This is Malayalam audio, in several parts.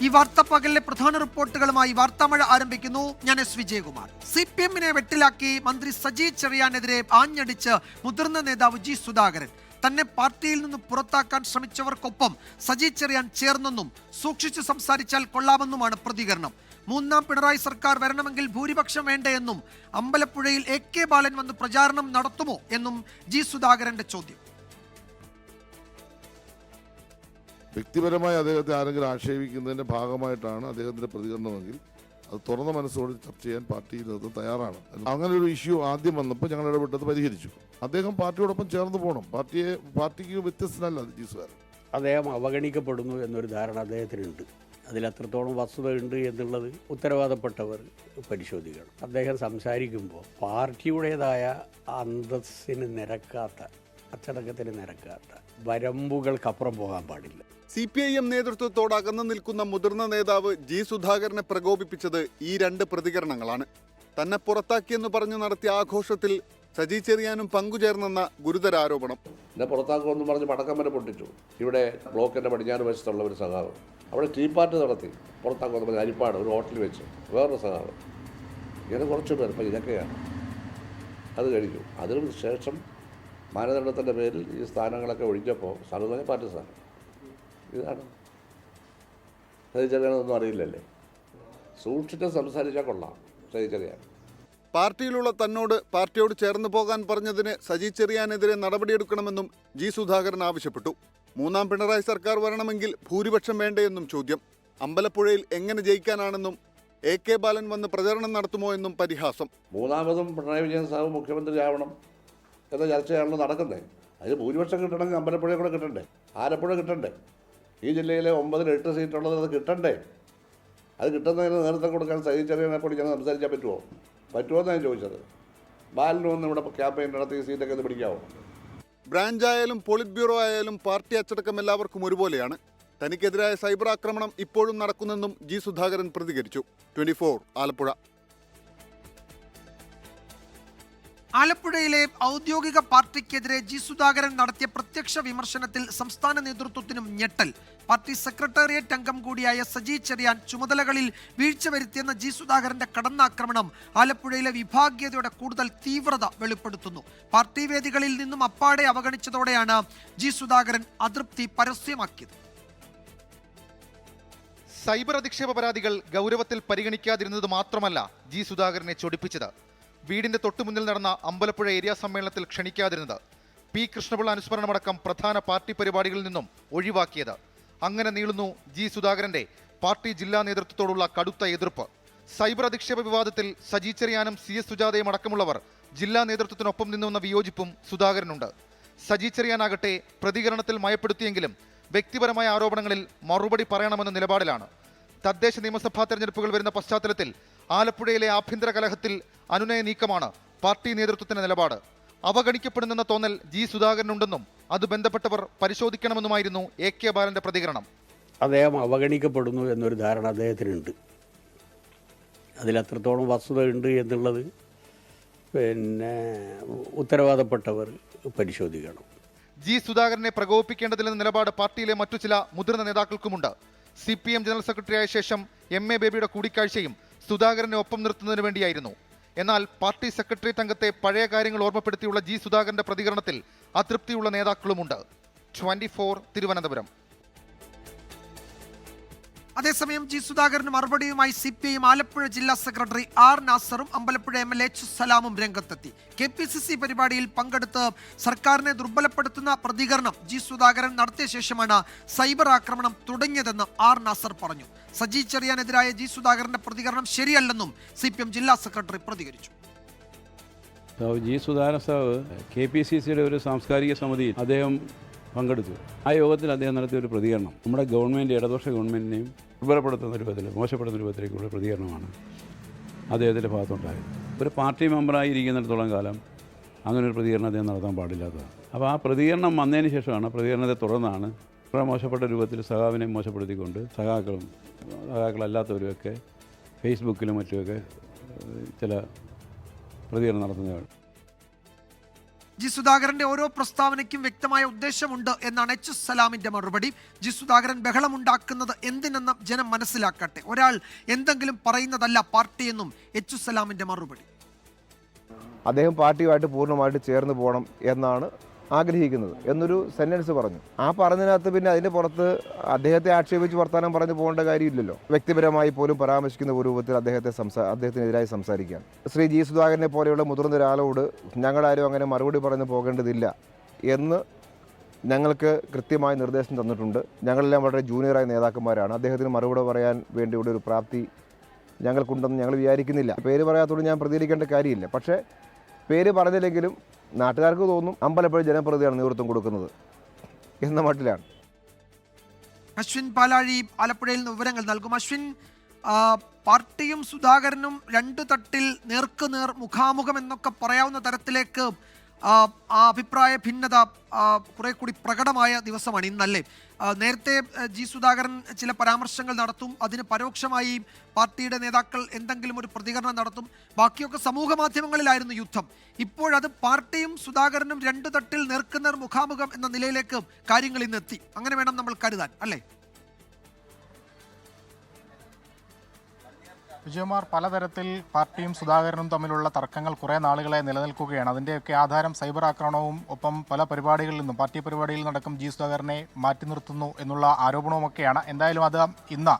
ഈ വാർത്താ പകലിലെ പ്രധാന റിപ്പോർട്ടുകളുമായി വാർത്താമഴ ആരംഭിക്കുന്നു. ഞാൻ എസ് വിജയകുമാർ. CPM-നെ വെട്ടിലാക്കി മന്ത്രി സജി ചെറിയാനെതിരെ ആഞ്ഞടിച്ച് മുതിർന്ന നേതാവ് ജി സുധാകരൻ. തന്നെ പാർട്ടിയിൽ നിന്ന് പുറത്താക്കാൻ ശ്രമിച്ചവർക്കൊപ്പം സജി ചെറിയാൻ ചേർന്നെന്നും സൂക്ഷിച്ചു സംസാരിച്ചാൽ കൊള്ളാമെന്നുമാണ് പ്രതികരണം. മൂന്നാം പിണറായി സർക്കാർ വരണമെങ്കിൽ ഭൂരിപക്ഷം വേണ്ടയെന്നും അമ്പലപ്പുഴയിൽ AK ബാലൻ വന്ന് പ്രചാരണം നടത്തുമോ എന്നും ജി സുധാകരന്റെ ചോദ്യം. വ്യക്തിപരമായി അദ്ദേഹത്തെ ആരെങ്കിലും ആക്ഷേപിക്കുന്നതിൻ്റെ ഭാഗമായിട്ടാണ് അദ്ദേഹത്തിൻ്റെ പ്രതികരണമെങ്കിൽ അത് തുറന്ന മനസ്സോട് ചർച്ച ചെയ്യാൻ പാർട്ടി നേതൃത്വം തയ്യാറാണ്. അങ്ങനെ ഒരു ഇഷ്യൂ ആദ്യം വന്നപ്പോൾ ഞങ്ങൾ ഇടപെട്ടത് പരിഹരിച്ചു. അദ്ദേഹം പാർട്ടിയോടൊപ്പം ചേർന്ന് പോകണം. പാർട്ടിക്ക് വ്യത്യസ്തനല്ല ജി സുധാകരൻ. അദ്ദേഹം അവഗണിക്കപ്പെടുന്നു എന്നൊരു ധാരണ അദ്ദേഹത്തിനുണ്ട്. അതിലത്രത്തോളം വസ്തുതയുണ്ട് എന്നുള്ളത് ഉത്തരവാദപ്പെട്ടവർ പരിശോധിക്കണം. അദ്ദേഹം സംസാരിക്കുമ്പോൾ പാർട്ടിയുടേതായ അന്തസ്സിന് നിരക്കാത്ത, അച്ചടക്കത്തിന് നിരക്കാത്ത വരമ്പുകൾക്കപ്പുറം പോകാൻ പാടില്ല. CPIM നേതൃത്വത്തോട് അകന്നു നിൽക്കുന്ന മുതിർന്ന നേതാവ് ജി സുധാകരനെ പ്രകോപിപ്പിച്ചത് ഈ രണ്ട് പ്രതികരണങ്ങളാണ്. തന്നെ പുറത്താക്കിയെന്ന് പറഞ്ഞു നടത്തിയ ആഘോഷത്തിൽ സജി ചെറിയാനും പങ്കുചേർന്നെന്ന ഗുരുതര ആരോപണം. എന്നെ പുറത്താക്കുമെന്ന് പറഞ്ഞ് പടക്കം വരെ പൊട്ടിച്ചു. ഇവിടെ ബ്ലോക്കിൻ്റെ പടിഞ്ഞാറ് വശത്തുള്ള ഒരു സഖാവ് അവിടെ ടീ പാർട്ടി നടത്തി പുറത്താക്കുമെന്ന് പറഞ്ഞ് അരിപ്പാട് ഒരു ഹോട്ടലിൽ വെച്ച് വേറൊരു സഖാവ്, ഇങ്ങനെ കുറച്ച് പേർ. ഇപ്പം ഇതൊക്കെയാണ് അത് കഴിഞ്ഞു. അതിനു ശേഷം മാനദണ്ഡത്തിൻ്റെ പേരിൽ ഈ സ്ഥാനങ്ങളൊക്കെ ഒഴിഞ്ഞപ്പോൾ സർവ്വ പാർട്ടി സ്ഥാനം ഇതാണ്. സഹിച്ചറിയാനൊന്നും അറിയില്ലല്ലേ. സൂക്ഷിച്ച് സംസാരിച്ചാൽ കൊള്ളാം. സഹിച്ചറിയാൻ പാർട്ടിയിലുള്ള തന്നോട് പാർട്ടിയോട് ചേർന്ന് പോകാൻ പറഞ്ഞതിന് സജി ചെറിയാനെതിരെ നടപടിയെടുക്കണമെന്നും ജി സുധാകരൻ ആവശ്യപ്പെട്ടു. മൂന്നാം പിണറായി സർക്കാർ വരണമെങ്കിൽ ഭൂരിപക്ഷം വേണ്ടയെന്നും ചോദ്യം. അമ്പലപ്പുഴയിൽ എങ്ങനെ ജയിക്കാനാണെന്നും AK ബാലൻ വന്ന് പ്രചരണം നടത്തുമോ എന്നും പരിഹാസം. മൂന്നാമതും പിണറായി വിജയൻ സാഹിബ് മുഖ്യമന്ത്രി ആവണം എന്ന ചർച്ചയാണല്ലോ നടക്കുന്നത്. അതിന് ഭൂരിപക്ഷം കിട്ടണമെങ്കിൽ അമ്പലപ്പുഴ കൂടെ കിട്ടണ്ടേ, ആലപ്പുഴ കിട്ടണ്ടേ, ഈ ജില്ലയിലെ 9-ൽ 8 സീറ്റുള്ളത് അത് കിട്ടണ്ടേ. അത് കിട്ടുന്നതിന് നേതൃത്വം കൊടുക്കാൻ സജി ചെറിയാനെ കൂടി ഞങ്ങൾ സംസാരിക്കാൻ പറ്റുമോ എന്നാണ് ചോദിച്ചത്. ബാലന് വന്ന് ഇവിടെ ക്യാമ്പയിൻ നടത്തി സീറ്റൊക്കെ ഒന്ന് പിടിക്കാവോ? ബ്രാഞ്ചായാലും പോളിറ്റ് ബ്യൂറോ ആയാലും പാർട്ടി അച്ചടക്കം എല്ലാവർക്കും ഒരുപോലെയാണ്. തനിക്കെതിരായ സൈബർ ആക്രമണം ഇപ്പോഴും നടക്കുന്നെന്നും ജി സുധാകരൻ പ്രതികരിച്ചു. 24 ആലപ്പുഴ. ആലപ്പുഴയിലെ ഔദ്യോഗിക പാർട്ടിക്കെതിരെ ജി സുധാകരൻ നടത്തിയ പ്രത്യക്ഷ വിമർശനത്തിൽ സംസ്ഥാന നേതൃത്വത്തിനും ഞെട്ടൽ. പാർട്ടി സെക്രട്ടേറിയറ്റ് അംഗം കൂടിയായ സജി ചെറിയാൻ ചുമതലകളിൽ വീഴ്ച വരുത്തിയെന്ന ജി സുധാകരന്റെ കടന്നാക്രമണം ആലപ്പുഴയിലെ വിഭാഗീയതയുടെ കൂടുതൽ തീവ്രത വെളിപ്പെടുത്തുന്നു. പാർട്ടി വേദികളിൽ നിന്നും അപ്പാടെ അവഗണിച്ചതോടെയാണ് ജി സുധാകരൻ അതൃപ്തി പരസ്യമാക്കിയത്. സൈബർ അധിക്ഷേപ പരാതികൾ ഗൗരവത്തിൽ പരിഗണിക്കാതിരുന്നത് മാത്രമല്ല ജി സുധാകരനെ ചൊടിപ്പിച്ചത്. വീടിന്റെ തൊട്ടുമുന്നിൽ നടന്ന അമ്പലപ്പുഴ ഏരിയ സമ്മേളനത്തിൽ ക്ഷണിക്കാതിരുന്നത്, P. കൃഷ്ണപിള്ള അനുസ്മരണമടക്കം പ്രധാന പാർട്ടി പരിപാടികളിൽ നിന്നും ഒഴിവാക്കിയത്. അങ്ങനെ നീളുന്നു ജി സുധാകരന്റെ പാർട്ടി ജില്ലാ നേതൃത്വത്തോടുള്ള കടുത്ത എതിർപ്പ്. സൈബർ അധിക്ഷേപ വിവാദത്തിൽ സജി ചെറിയാനും CS സുജാതയും അടക്കമുള്ളവർ ജില്ലാ നേതൃത്വത്തിനൊപ്പം നിന്നുവന്ന വിയോജിപ്പും സുധാകരനുണ്ട്. സജി ചെറിയാനാകട്ടെ പ്രതികരണത്തിൽ മയപ്പെടുത്തിയെങ്കിലും വ്യക്തിപരമായ ആരോപണങ്ങളിൽ മറുപടി പറയണമെന്ന നിലപാടിലാണ്. തദ്ദേശ നിയമസഭാ തെരഞ്ഞെടുപ്പുകൾ വരുന്ന പശ്ചാത്തലത്തിൽ ആലപ്പുഴയിലെ ആഭ്യന്തര കലഹത്തിൽ അനുനയ നീക്കമാണ് പാർട്ടി നേതൃത്വത്തിന്റെ നിലപാട്. അവഗണിക്കപ്പെടുന്നെന്ന തോന്നൽ ജി സുധാകരനുണ്ടെന്നും അത് ബന്ധപ്പെട്ടവർ പരിശോധിക്കണമെന്നുമായിരുന്നു AK ബാലന്റെ പ്രതികരണം. അദ്ദേഹം അവഗണിക്കപ്പെടുന്നു എന്നൊരു ധാരണ അദ്ദേഹത്തിനുണ്ട്. അതിലത്രത്തോളം വസ്തുതയുണ്ട് എന്നുള്ളത് ഉത്തരവാദപ്പെട്ടവർ പരിശോധിക്കണം. ജി സുധാകരനെ പ്രകോപിപ്പിക്കേണ്ടതില്ലെന്ന നിലപാട് പാർട്ടിയിലെ മറ്റു ചില മുതിർന്ന നേതാക്കൾക്കുമുണ്ട്. CPM ജനറൽ സെക്രട്ടറിയായ ശേഷം MA ബേബിയുടെ കൂടിക്കാഴ്ചയും സുധാകരനെ ഒപ്പം നിർത്തുന്നതിന് വേണ്ടിയായിരുന്നു. എന്നാൽ പാർട്ടി സെക്രട്ടേറിയറ്റ് അംഗത്തെ പഴയ കാര്യങ്ങൾ ഓർമ്മപ്പെടുത്തിയുള്ള ജി സുധാകരന്റെ പ്രതികരണത്തിൽ അതൃപ്തിയുള്ള നേതാക്കളുമുണ്ട്. 24 തിരുവനന്തപുരം. അതേസമയം ജി സുധാകരന് മറുപടിയുമായി CPIM ആലപ്പുഴ ജില്ലാ സെക്രട്ടറി R. നാസറും അമ്പലപ്പുഴ MLA H. സലാമും രംഗത്തെത്തി. KPCC പരിപാടിയിൽ പങ്കെടുത്ത് സർക്കാരിനെ ദുർബലപ്പെടുത്തുന്ന പ്രതികരണം ജി സുധാകരൻ നടത്തിയ ശേഷമാണ് സൈബർ ആക്രമണം തുടങ്ങിയതെന്ന് R. നാസർ പറഞ്ഞു. സജി ചെറിയാനെതിരായ ജി സുധാകരന്റെ പ്രതികരണം ശരിയല്ലെന്നും CPM ജില്ലാ സെക്രട്ടറി പ്രതികരിച്ചു. ജി സുധാകരൻ സാവ് KPCCയുടെ ഒരു സാംസ്കാരിക സമിതിയിൽ അദ്ദേഹം പങ്കെടുത്തു. ആ യോഗത്തിൽ അദ്ദേഹം നടത്തിയ ഒരു പ്രതികരണം നമ്മുടെ ഗവൺമെൻറ്, ഇടതുപക്ഷ ഗവൺമെൻറ്റിനെയും ദുർബലപ്പെടുത്തുന്ന രൂപത്തിൽ, മോശപ്പെടുത്തുന്ന രൂപത്തിലേക്കുള്ള പ്രതികരണമാണ് അദ്ദേഹത്തിൻ്റെ ഭാഗത്തുണ്ടായത്. ഒരു പാർട്ടി മെമ്പറായി ഇരിക്കുന്നിടത്തോളം കാലം അങ്ങനെ ഒരു പ്രതികരണം അദ്ദേഹം നടത്താൻ പാടില്ലാത്തതാണ്. അപ്പോൾ ആ പ്രതികരണം വന്നതിന് ശേഷമാണ്, പ്രതികരണത്തെ തുടർന്നാണ് വളരെ മോശപ്പെട്ട രൂപത്തിൽ സഖാവിനെ മോശപ്പെടുത്തിക്കൊണ്ട് സഖാക്കളല്ലാത്തവരുമൊക്കെ ഫേസ്ബുക്കിലും മറ്റുമൊക്കെ ചില പ്രതികരണം നടത്തുന്നതാണ്. ജി സുധാകരന്റെ ഓരോ പ്രസ്താവനയ്ക്കും വ്യക്തമായ ഉദ്ദേശമുണ്ട് എന്നാണ് എച്ച് സലാമിന്റെ മറുപടി. ജി സുധാകരൻ ബഹളമുണ്ടാക്കുന്നത് എന്തിനെന്ന് ജനം മനസ്സിലാക്കട്ടെ, ഒരാൾ എന്തെങ്കിലും പറയുന്നതല്ല പാർട്ടിയെന്നും എച്ച് സലാമിന്റെ മറുപടി. അദ്ദേഹം പാർട്ടിയുമായിട്ട് പൂർണ്ണമായിട്ട് ചേർന്ന് പോകണം എന്നാണ് ആഗ്രഹിക്കുന്നത് എന്നൊരു സെന്റൻസ് പറഞ്ഞു. ആ പറഞ്ഞതിനകത്ത് പിന്നെ അതിന് പുറത്ത് അദ്ദേഹത്തെ ആക്ഷേപിച്ച് വർത്തമാനം പറഞ്ഞു പോകേണ്ട കാര്യമില്ലല്ലോ. വ്യക്തിപരമായി പോലും പരാമർശിക്കുന്ന ഒരു രൂപത്തിൽ അദ്ദേഹത്തിനെതിരായി സംസാരിക്കാൻ ശ്രീ ജി സുധാകരനെ പോലെയുള്ള മുതിർന്ന ഒരാളോട് ഞങ്ങളാരും അങ്ങനെ മറുപടി പറഞ്ഞു പോകേണ്ടതില്ല എന്ന് ഞങ്ങൾക്ക് കൃത്യമായ നിർദ്ദേശം തന്നിട്ടുണ്ട്. ഞങ്ങളെല്ലാം വളരെ ജൂനിയറായ നേതാക്കന്മാരാണ്. അദ്ദേഹത്തിന് മറുപടി പറയാൻ വേണ്ടിയുള്ള ഒരു പ്രാപ്തി ഞങ്ങൾക്കുണ്ടെന്ന് ഞങ്ങൾ വിചാരിക്കുന്നില്ല. പേര് പറയാത്തതുകൊണ്ട് ഞാൻ പ്രതികരിക്കേണ്ട കാര്യമില്ല. പക്ഷേ പേര് പറഞ്ഞില്ലെങ്കിലും നാട്ടുകാർക്ക് തോന്നും അമ്പലപ്പുഴ ജനപ്രതിയാണ് നേതൃത്വം കൊടുക്കുന്നത് എന്ന മട്ടിലാണ്. അശ്വിൻ പാലാഴി ആലപ്പുഴയിൽ നിന്ന് വിവരങ്ങൾ നൽകും. അശ്വിൻ, പാർട്ടിയും സുധാകരനും രണ്ടു തട്ടിൽ നേർക്കുനേർ മുഖാമുഖം എന്നൊക്കെ പറയാവുന്ന തരത്തിലേക്ക് ആ അഭിപ്രായ ഭിന്നത കുറെ കൂടി പ്രകടമായ ദിവസമാണ് ഇന്നല്ലേ? നേരത്തെ ജി സുധാകരൻ ചില പരാമർശങ്ങൾ നടത്തും, അതിന് പരോക്ഷമായി പാർട്ടിയുടെ നേതാക്കൾ എന്തെങ്കിലും ഒരു പ്രതികരണം നടത്തും, ബാക്കിയൊക്കെ സമൂഹ മാധ്യമങ്ങളിലായിരുന്നു യുദ്ധം. ഇപ്പോഴത് പാർട്ടിയും സുധാകരനും രണ്ടു തട്ടിൽ നേർക്കുനേർ മുഖാമുഖം എന്ന നിലയിലേക്ക് കാര്യങ്ങൾ ഇന്നെത്തി. അങ്ങനെ വേണം നമ്മൾ കരുതാൻ, അല്ലേ? വിജയകുമാർ, പലതരത്തിൽ പാർട്ടിയും സുധാകരനും തമ്മിലുള്ള തർക്കങ്ങൾ കുറേ നാളുകളായി നിലനിൽക്കുകയാണ്. അതിൻ്റെയൊക്കെ ആധാരം സൈബർ ആക്രമണവും ഒപ്പം പല പരിപാടികളിൽ നിന്നും പാർട്ടി പരിപാടിയിൽ നടക്കും ജി സുധാകരനെ മാറ്റി നിർത്തുന്നു എന്നുള്ള ആരോപണവുമൊക്കെയാണ്. എന്തായാലും അത് ഇന്ന്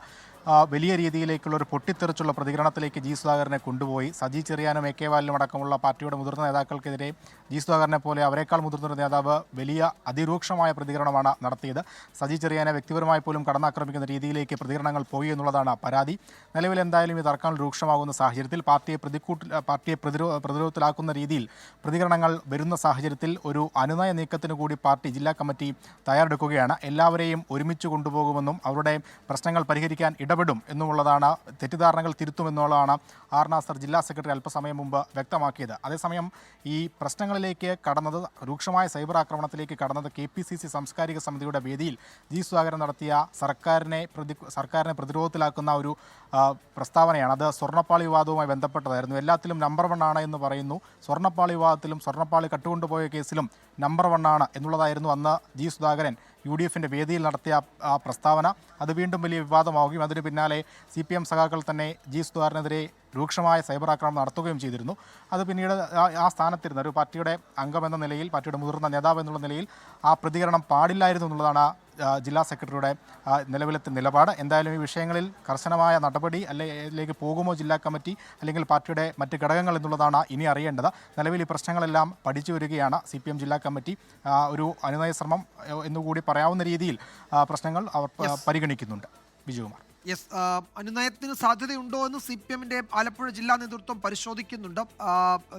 വലിയ രീതിയിലേക്കുള്ള ഒരു പൊട്ടിത്തെറിച്ചുള്ള പ്രതികരണത്തിലേക്ക് ജി സുധാകരനെ കൊണ്ടുപോയി. സജി ചെറിയാനും എ കെ ബാലനും അടക്കമുള്ള പാർട്ടിയുടെ മുതിർന്ന നേതാക്കൾക്കെതിരെ ജി സുധാകരനെ പോലെ അവരെക്കാൾ മുതിർന്നൊരു നേതാവ് വലിയ അതിരൂക്ഷമായ പ്രതികരണമാണ് നടത്തിയത്. സജി ചെറിയാനെ വ്യക്തിപരമായി പോലും കടന്നാക്രമിക്കുന്ന രീതിയിലേക്ക് പ്രതികരണങ്ങൾ പോയി എന്നുള്ളതാണ് പരാതി. നിലവിൽ എന്തായാലും ഈ തർക്കങ്ങൾ രൂക്ഷമാകുന്ന സാഹചര്യത്തിൽ പാർട്ടിയെ പ്രതിരോധത്തിലാക്കുന്ന രീതിയിൽ പ്രതികരണങ്ങൾ വരുന്ന സാഹചര്യത്തിൽ ഒരു അനുനയ നീക്കത്തിന് കൂടി പാർട്ടി ജില്ലാ കമ്മിറ്റി തയ്യാറെടുക്കുകയാണ്. എല്ലാവരെയും ഒരുമിച്ച് കൊണ്ടുപോകുമെന്നും അവരുടെ പ്രശ്നങ്ങൾ പരിഹരിക്കാൻ ഇടപെടും എന്നുള്ളതാണ്, തെറ്റിദ്ധാരണകൾ തിരുത്തുമെന്നുള്ളതാണ് ആർ നാസർ ജില്ലാ സെക്രട്ടറി അല്പസമയം മുമ്പ് വ്യക്തമാക്കിയത്. അതേസമയം ഈ പ്രശ്നങ്ങളിലേക്ക് കടന്നത്, രൂക്ഷമായ സൈബർ ആക്രമണത്തിലേക്ക് കടന്നത് KPCC സാംസ്കാരിക സമിതിയുടെ വേദിയിൽ ജി സുധാകരൻ നടത്തിയ സർക്കാരിനെ പ്രതിരോധത്തിലാക്കുന്ന ഒരു പ്രസ്താവനയാണ്. അത് സ്വർണ്ണപ്പാളി വിവാദവുമായി ബന്ധപ്പെട്ടതായിരുന്നു. എല്ലാത്തിലും നമ്പർ 1 ആണ് എന്ന് പറയുന്നു. സ്വർണ്ണപ്പാളി വിവാദത്തിലും സ്വർണ്ണപ്പാളി കട്ടുകൊണ്ടുപോയ കേസിലും നമ്പർ 1 ആണ് എന്നുള്ളതായിരുന്നു അന്ന് ജി സുധാകരൻ UDFിൻ്റെ വേദിയിൽ നടത്തിയ പ്രസ്താവന. അത് വീണ്ടും വലിയ വിവാദമാവുകയും അതിന് പിന്നാലെ CPM സഖാക്കൾ തന്നെ ജി സുധാകരനെതിരെ രൂക്ഷമായ സൈബർ ആക്രമണം നടത്തുകയും ചെയ്തിരുന്നു. അത് പിന്നീട് ആ സ്ഥാനത്തിരുന്ന ഒരു പാർട്ടിയുടെ അംഗമെന്ന നിലയിൽ, പാർട്ടിയുടെ മുതിർന്ന നേതാവ് എന്നുള്ള നിലയിൽ ആ പ്രതികരണം പാടില്ലായിരുന്നു എന്നുള്ളതാണ് ജില്ലാ സെക്രട്ടറിയുടെ നിലവിലത്തെ നിലപാട്. എന്തായാലും ഈ വിഷയങ്ങളിൽ കർശനമായ നടപടി അല്ലെങ്കിൽ പോകുമോ ജില്ലാ കമ്മിറ്റി അല്ലെങ്കിൽ പാർട്ടിയുടെ മറ്റ് ഘടകങ്ങൾ എന്നുള്ളതാണ് ഇനി അറിയേണ്ടത്. നിലവിൽ ഈ പ്രശ്നങ്ങളെല്ലാം പഠിച്ചു വരികയാണ് CPM ജില്ലാ കമ്മിറ്റി. ഒരു അനുനയ ശ്രമം എന്നുകൂടി പറയാവുന്ന രീതിയിൽ പ്രശ്നങ്ങൾ അവർ പരിഗണിക്കുന്നുണ്ട്. വിജയകുമാർ, യെസ്, അനുനയത്തിന് സാധ്യതയുണ്ടോ എന്ന് CPMന്റെ ആലപ്പുഴ ജില്ലാ നേതൃത്വം പരിശോധിക്കുന്നുണ്ട്.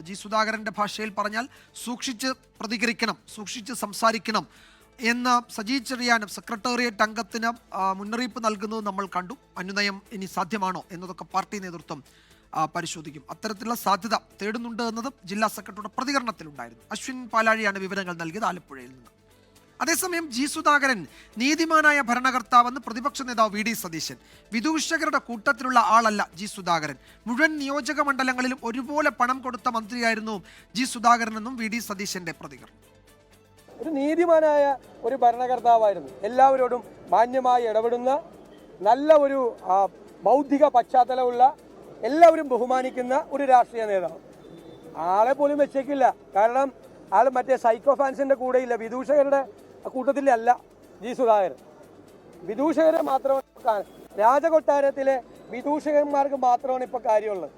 ജി സുധാകരന്റെ ഭാഷയിൽ പറഞ്ഞാൽ സൂക്ഷിച്ച് പ്രതികരിക്കണം, സൂക്ഷിച്ച് സംസാരിക്കണം എന്ന് സജി ചെറിയാനും സെക്രട്ടേറിയറ്റ് അംഗത്തിന് മുന്നറിയിപ്പ് നൽകുന്നത് നമ്മൾ കണ്ടു. അനുനയം ഇനി സാധ്യമാണോ എന്നതൊക്കെ പാർട്ടി നേതൃത്വം പരിശോധിക്കും. അത്തരത്തിലുള്ള സാധ്യത തേടുന്നുണ്ട് എന്നതും ജില്ലാ സെക്രട്ടറിയുടെ പ്രതികരണത്തിലുണ്ടായിരുന്നു. അശ്വിൻ പാലാഴിയാണ് വിവരങ്ങൾ നൽകിയത് ആലപ്പുഴയിൽ നിന്ന്. അതേസമയം ജി സുധാകരൻ നീതിമാനായ ഭരണകർത്താവെന്ന് പ്രതിപക്ഷ നേതാവ് VD സതീശൻ. വിദൂഷകരുടെ കൂട്ടത്തിലുള്ള ആളല്ല ജി സുധാകരൻ. മുഴുവൻ നിയോജക മണ്ഡലങ്ങളിലും ഒരുപോലെ പണം കൊടുത്ത മന്ത്രിയായിരുന്നു ജി സുധാകരനെന്നും VD സതീശന്റെ പ്രതികരണം. ഒരു നീതിമാനായ ഒരു ഭരണകർത്താവായിരുന്നു. എല്ലാവരോടും മാന്യമായി ഇടപെടുന്ന, നല്ല ഒരു ബൗദ്ധിക പശ്ചാത്തലമുള്ള, എല്ലാവരും ബഹുമാനിക്കുന്ന ഒരു രാഷ്ട്രീയ നേതാവ്. ആളെ പോലും വെച്ചേക്കില്ല. കാരണം ആൾ മറ്റേ സൈക്കോ ഫാൻസിന്റെ കൂടെയില്ല, വിദൂഷകരുടെ കൂട്ടത്തിലല്ല ജി സുധാകരൻ. വിദൂഷകരെ മാത്രമാണ്, രാജകൊട്ടാരത്തിലെ വിദൂഷകന്മാർക്ക് മാത്രമാണ് ഇപ്പോൾ കാര്യമുള്ളത്.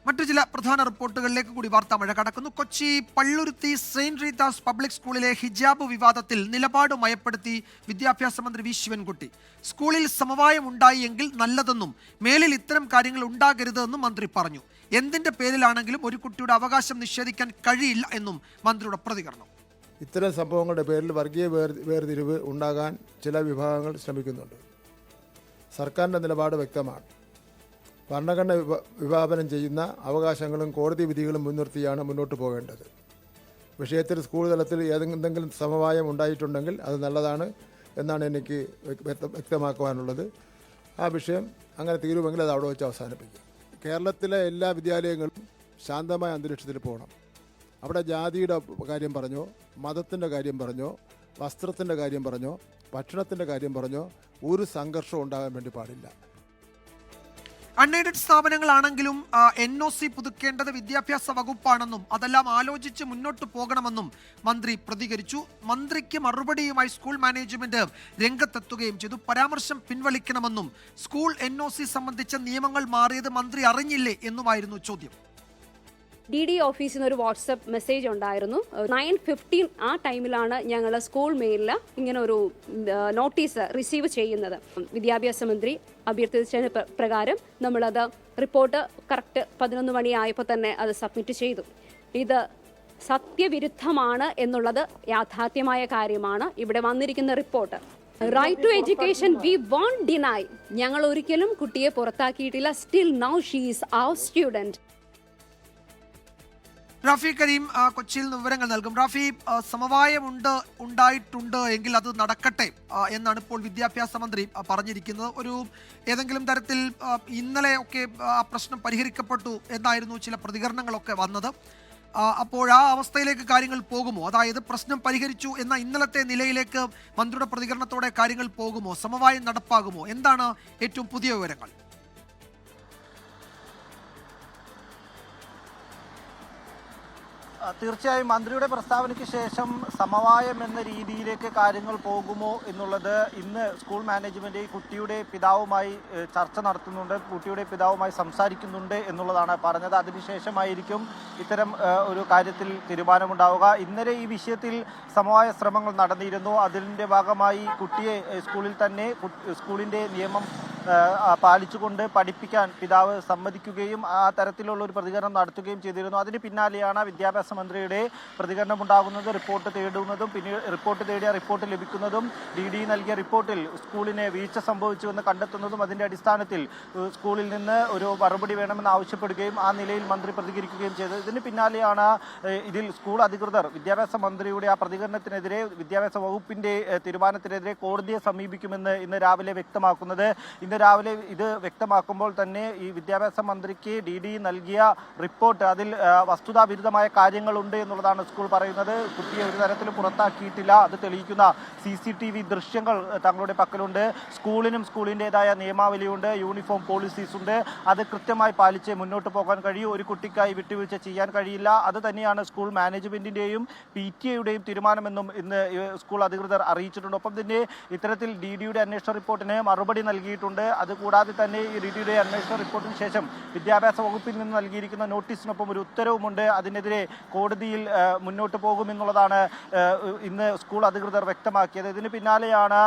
മറ്റു ചില പ്രധാന റിപ്പോർട്ടുകളിലേക്ക് കൂടി വാർത്താ മഴ കടക്കുന്നു. Kochi Palluruthy Saint Rita's public സ്കൂളിലെ ഹിജാബ് വിവാദത്തിൽ നിലപാട് മയപ്പെടുത്തി വിദ്യാഭ്യാസ മന്ത്രി വി ശിവൻകുട്ടി. സ്കൂളിൽ സമവായം ഉണ്ടായി എങ്കിൽ നല്ലതെന്നും മേലിൽ ഇത്തരം കാര്യങ്ങൾ ഉണ്ടാകരുതെന്നും മന്ത്രി പറഞ്ഞു. എന്തിന്റെ പേരിലാണെങ്കിലും ഒരു കുട്ടിയുടെ അവകാശം നിഷേധിക്കാൻ കഴിയില്ല എന്നും മന്ത്രിയുടെ പ്രതികരണം. ഇത്തരം സംഭവങ്ങളുടെ പേരിൽ വർഗീയ വേർതിരിവ് ഉണ്ടാകാൻ ചില വിഭാഗങ്ങൾ ശ്രമിക്കുന്നുണ്ട്. സർക്കാരിൻ്റെ നിലപാട് വ്യക്തമാണ്. ഭരണഘടന വിഭാവനം ചെയ്യുന്ന അവകാശങ്ങളും കോടതി വിധികളും മുൻനിർത്തിയാണ് മുന്നോട്ട് പോകേണ്ടത്. വിഷയത്തിൽ സ്കൂൾ തലത്തിൽ എന്തെങ്കിലും സമവായം ഉണ്ടായിട്ടുണ്ടെങ്കിൽ അത് നല്ലതാണ് എന്നാണ് എനിക്ക് വ്യക്തമാക്കുവാനുള്ളത്. ആ വിഷയം അങ്ങനെ തീരുമെങ്കിൽ അത് അവിടെ വെച്ച് അവസാനിപ്പിക്കും. കേരളത്തിലെ എല്ലാ വിദ്യാലയങ്ങളും ശാന്തമായ അന്തരീക്ഷത്തിൽ പോകണം. അവിടെ ജാതിയുടെ കാര്യം പറഞ്ഞോ, മതത്തിൻ്റെ കാര്യം പറഞ്ഞോ, വസ്ത്രത്തിൻ്റെ കാര്യം പറഞ്ഞോ, ഭക്ഷണത്തിൻ്റെ കാര്യം പറഞ്ഞോ ഒരു സംഘർഷവും ഉണ്ടാകാൻ വേണ്ടി പാടില്ല. അൺഎയ്ഡഡ് സ്ഥാപനങ്ങളാണെങ്കിലും NOC പുതുക്കേണ്ടത് വിദ്യാഭ്യാസ വകുപ്പാണെന്നും അതെല്ലാം ആലോചിച്ച് മുന്നോട്ട് പോകണമെന്നും മന്ത്രി പ്രതികരിച്ചു. മന്ത്രിക്ക് മറുപടിയുമായി സ്കൂൾ മാനേജ്മെന്റ് രംഗത്തെത്തുകയും ചെയ്തു. പരാമർശം പിൻവലിക്കണമെന്നും സ്കൂൾ NOC സംബന്ധിച്ച നിയമങ്ങൾ മാറിയത് മന്ത്രി അറിഞ്ഞില്ലേ എന്നുമായിരുന്നു ചോദ്യം. DD ഓഫീസിൽ നിന്ന് ഒരു വാട്സപ്പ് മെസ്സേജ് ഉണ്ടായിരുന്നു. 9:15 ആ ടൈമിലാണ് ഞങ്ങൾ സ്കൂൾ മെയിലിൽ ഇങ്ങനെ ഒരു നോട്ടീസ് റിസീവ് ചെയ്യുന്നത്. വിദ്യാഭ്യാസ മന്ത്രി അഭ്യർത്ഥിച്ചതിന് പ്രകാരം നമ്മളത് റിപ്പോർട്ട് കറക്റ്റ് 11 മണിയായപ്പോൾ തന്നെ അത് സബ്മിറ്റ് ചെയ്തു. ഇത് സത്യവിരുദ്ധമാണ് എന്നുള്ളത് യാഥാർത്ഥ്യമായ കാര്യമാണ്. ഇവിടെ വന്നിരിക്കുന്ന report right to education we won't deny. ഞങ്ങൾ ഒരിക്കലും കുട്ടിയെ പുറത്താക്കിയിട്ടില്ല. Still now she is our student. Rafi Karim കൊച്ചിയിൽ നിന്ന് വിവരങ്ങൾ നൽകും. റാഫി, ഉണ്ടായിട്ടുണ്ട് എങ്കിൽ അത് നടക്കട്ടെ എന്നാണ് ഇപ്പോൾ വിദ്യാഭ്യാസ മന്ത്രി പറഞ്ഞിരിക്കുന്നത്. ഏതെങ്കിലും തരത്തിൽ ഇന്നലെ ഒക്കെ ആ പ്രശ്നം പരിഹരിക്കപ്പെട്ടു എന്നായിരുന്നു ചില പ്രതികരണങ്ങളൊക്കെ വന്നത്. അപ്പോൾ ആ അവസ്ഥയിലേക്ക് കാര്യങ്ങൾ പോകുമോ? അതായത് പ്രശ്നം പരിഹരിച്ചു എന്ന ഇന്നലത്തെ നിലയിലേക്ക് മന്ത്രിയുടെ പ്രതികരണത്തോടെ കാര്യങ്ങൾ പോകുമോ? സമവായം നടപ്പാകുമോ? എന്താണ് ഏറ്റവും പുതിയ വിവരങ്ങൾ? തീർച്ചയായും മന്ത്രിയുടെ പ്രസ്താവനയ്ക്ക് ശേഷം സമവായം എന്ന രീതിയിലേക്ക് കാര്യങ്ങൾ പോകുമോ എന്നുള്ളത് ഇന്ന് സ്കൂൾ മാനേജ്മെന്റ് കുട്ടിയുടെ പിതാവുമായി ചർച്ച നടത്തുന്നുണ്ട്, കുട്ടിയുടെ പിതാവുമായി സംസാരിക്കുന്നുണ്ട് എന്നുള്ളതാണ് പറഞ്ഞത്. അതിനുശേഷമായിരിക്കും ഇത്തരം ഒരു കാര്യത്തിൽ തീരുമാനമുണ്ടാവുക. ഇന്നലെ ഈ വിഷയത്തിൽ സമവായ ശ്രമങ്ങൾ നടന്നിരുന്നു. അതിൻ്റെ ഭാഗമായി കുട്ടിയെ സ്കൂളിൽ തന്നെ സ്കൂളിൻ്റെ നിയമം പാലിച്ചുകൊണ്ട് പഠിപ്പിക്കാൻ പിതാവ് സമ്മതിക്കുകയും ആ തരത്തിലുള്ള ഒരു പ്രതികരണം നടത്തുകയും ചെയ്തിരുന്നു. അതിന് പിന്നാലെയാണ് വിദ്യാഭ്യാസ മന്ത്രിയുടെ പ്രതികരണം ഉണ്ടാകുന്നത്, റിപ്പോർട്ട് തേടുന്നതും പിന്നീട് റിപ്പോർട്ട് തേടിയ റിപ്പോർട്ട് ലഭിക്കുന്നതും DD നൽകിയ റിപ്പോർട്ടിൽ സ്കൂളിന് വീഴ്ച സംഭവിച്ചുവെന്ന് കണ്ടെത്തുന്നതും അതിൻ്റെ അടിസ്ഥാനത്തിൽ സ്കൂളിൽ നിന്ന് ഒരു മറുപടി വേണമെന്ന് ആവശ്യപ്പെടുകയും ആ നിലയിൽ മന്ത്രി പ്രതികരിക്കുകയും ചെയ്തത്. ഇതിന് പിന്നാലെയാണ് ഇതിൽ സ്കൂൾ അധികൃതർ വിദ്യാഭ്യാസ മന്ത്രിയുടെ ആ പ്രതികരണത്തിനെതിരെ, വിദ്യാഭ്യാസ വകുപ്പിൻ്റെ തീരുമാനത്തിനെതിരെ കോടതിയെ സമീപിക്കുമെന്ന് ഇന്ന് രാവിലെ വ്യക്തമാക്കുന്നത്. ഇന്ന് രാവിലെ ഇത് വ്യക്തമാക്കുമ്പോൾ തന്നെ ഈ വിദ്യാഭ്യാസ മന്ത്രിക്ക് DD നൽകിയ റിപ്പോർട്ട് അതിൽ വസ്തുതാവിരുദ്ധമായ കാര്യങ്ങളുണ്ട് എന്നുള്ളതാണ് സ്കൂൾ പറയുന്നത്. കുട്ടിയെ ഒരു തരത്തിലും പുറത്താക്കിയിട്ടില്ല, അത് തെളിയിക്കുന്ന CCTV ദൃശ്യങ്ങൾ തങ്ങളുടെ പക്കലുണ്ട്. സ്കൂളിനും സ്കൂളിൻ്റെതായ നിയമാവലിയുണ്ട്, യൂണിഫോം പോളിസീസ് ഉണ്ട്. അത് കൃത്യമായി പാലിച്ച് മുന്നോട്ട് പോകാൻ കഴിയും. ഒരു കുട്ടിക്കായി വിട്ടുവീഴ്ച ചെയ്യാൻ കഴിയില്ല. അത് തന്നെയാണ് സ്കൂൾ മാനേജ്മെൻറ്റിൻ്റെയും PTA തീരുമാനമെന്നും ഇന്ന് സ്കൂൾ അധികൃതർ അറിയിച്ചിട്ടുണ്ട്. ഒപ്പം തന്നെ ഇത്തരത്തിൽ DDയുടെ അന്വേഷണ റിപ്പോർട്ടിന് മറുപടി നൽകിയിട്ടുണ്ട്. അതുകൂടാതെ തന്നെ ഈ DDയുടെ അന്വേഷണ റിപ്പോർട്ടിന് ശേഷം വിദ്യാഭ്യാസ വകുപ്പിൽ നിന്ന് നൽകിയിരിക്കുന്ന നോട്ടീസിനൊപ്പം ഒരു ഉത്തരവുമുണ്ട്. അതിനെതിരെ കോടതിയിൽ മുന്നോട്ട് പോകുമെന്നുള്ളതാണ് ഇന്ന് സ്കൂൾ അധികൃതർ വ്യക്തമാക്കിയത്. ഇതിന് പിന്നാലെയാണ്